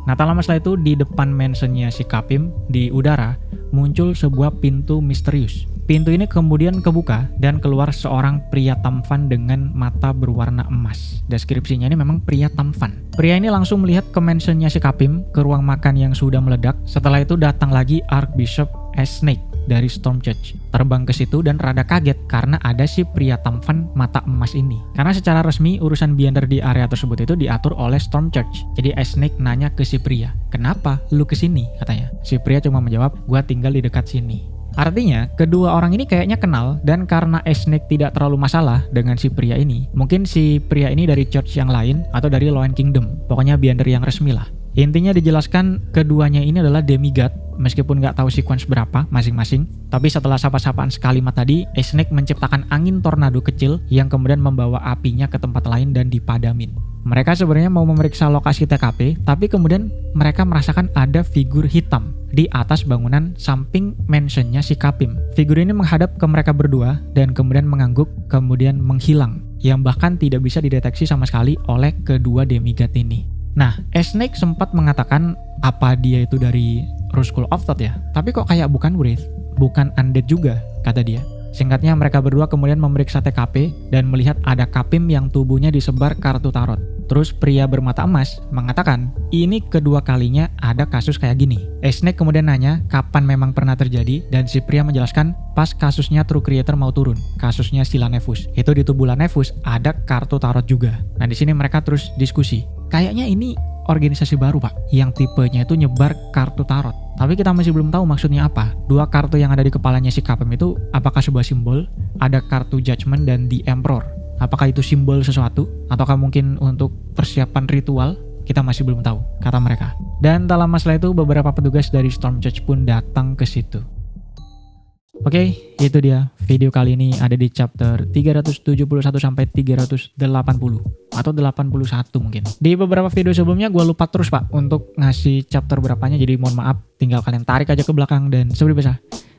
Nah, tak lama setelah itu di depan mansionnya si Kapim, di udara, muncul sebuah pintu misterius. Pintu ini kemudian kebuka dan keluar seorang pria tampan dengan mata berwarna emas. Deskripsinya ini memang pria tampan. Pria ini langsung melihat ke mansionnya si Kapim, ke ruang makan yang sudah meledak. Setelah itu datang lagi Archbishop Snake dari Storm Church. Terbang ke situ dan rada kaget karena ada si pria tampan mata emas ini. Karena secara resmi urusan Beyonder di area tersebut itu diatur oleh Storm Church. Jadi Snake nanya ke si pria, "Kenapa lu kesini?" katanya. Si pria cuma menjawab, "Gua tinggal di dekat sini." Artinya, kedua orang ini kayaknya kenal, dan karena Snake tidak terlalu masalah dengan si pria ini, mungkin si pria ini dari church yang lain atau dari Loen Kingdom, pokoknya Beyonder yang resmi lah. Intinya dijelaskan keduanya ini adalah demigod, meskipun nggak tahu sequence berapa masing-masing, tapi setelah sapa-sapaan sekalimat tadi, Snake menciptakan angin tornado kecil yang kemudian membawa apinya ke tempat lain dan dipadamin. Mereka sebenarnya mau memeriksa lokasi TKP, tapi kemudian mereka merasakan ada figur hitam di atas bangunan samping mansionnya si Kapim. Figur ini menghadap ke mereka berdua dan kemudian mengangguk, kemudian menghilang, yang bahkan tidak bisa dideteksi sama sekali oleh kedua demigod ini. Nah, Snake sempat mengatakan apa dia itu dari Rose School of Thought ya, tapi kok kayak bukan Wraith, bukan Undead juga, kata dia. Singkatnya mereka berdua kemudian memeriksa TKP dan melihat ada Kapim yang tubuhnya disebar kartu tarot. Terus pria bermata emas mengatakan, ini kedua kalinya ada kasus kayak gini. Snake kemudian nanya kapan memang pernah terjadi, dan si pria menjelaskan pas kasusnya True Creator mau turun, kasusnya si Lanevus. Itu di tubuh Lanevus ada kartu tarot juga. Nah di sini mereka terus diskusi. Kayaknya ini organisasi baru pak, yang tipenya itu nyebar kartu tarot. Tapi kita masih belum tahu maksudnya apa. Dua kartu yang ada di kepalanya si Capem itu apakah sebuah simbol? Ada kartu Judgment dan The Emperor. Apakah itu simbol sesuatu? Ataukah mungkin untuk persiapan ritual? Kita masih belum tahu, kata mereka. Dan tak lama setelah itu beberapa petugas dari Storm Church pun datang ke situ. Oke, itu dia video kali ini ada di chapter 371 sampai 380 atau 81 mungkin. Di beberapa video sebelumnya gue lupa terus pak untuk ngasih chapter berapanya, jadi mohon maaf, tinggal kalian tarik aja ke belakang. Dan seperti biasa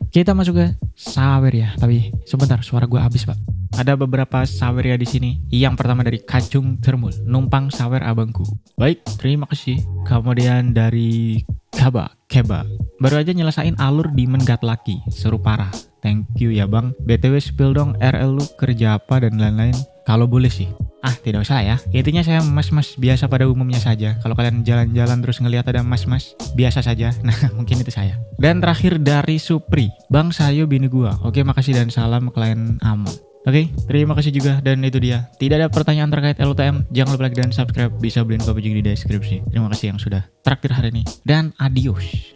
kita masuk ke Saweria. Tapi sebentar, suara gue habis pak. Ada beberapa Saweria di sini. Yang pertama dari Kacung Termul, numpang sawer abangku. Baik, terima kasih. Kemudian dari Keba, baru aja nyelesain alur Demon God Lucky, seru parah. Thank you ya bang. BTW spill dong RL lu kerja apa dan lain-lain. Kalau boleh sih. Tidak usah ya. Intinya saya mas-mas biasa pada umumnya saja. Kalau kalian jalan-jalan terus ngelihat ada mas-mas, biasa saja. Nah, mungkin itu saya. Dan terakhir dari Supri, Bang Sayo bini gua. Oke, makasih dan salam klien Amon. Oke, terima kasih juga, dan itu dia. Tidak ada pertanyaan terkait LUTM, jangan lupa like dan subscribe, bisa beliin kopi juga di deskripsi. Terima kasih yang sudah traktir hari ini, dan adios.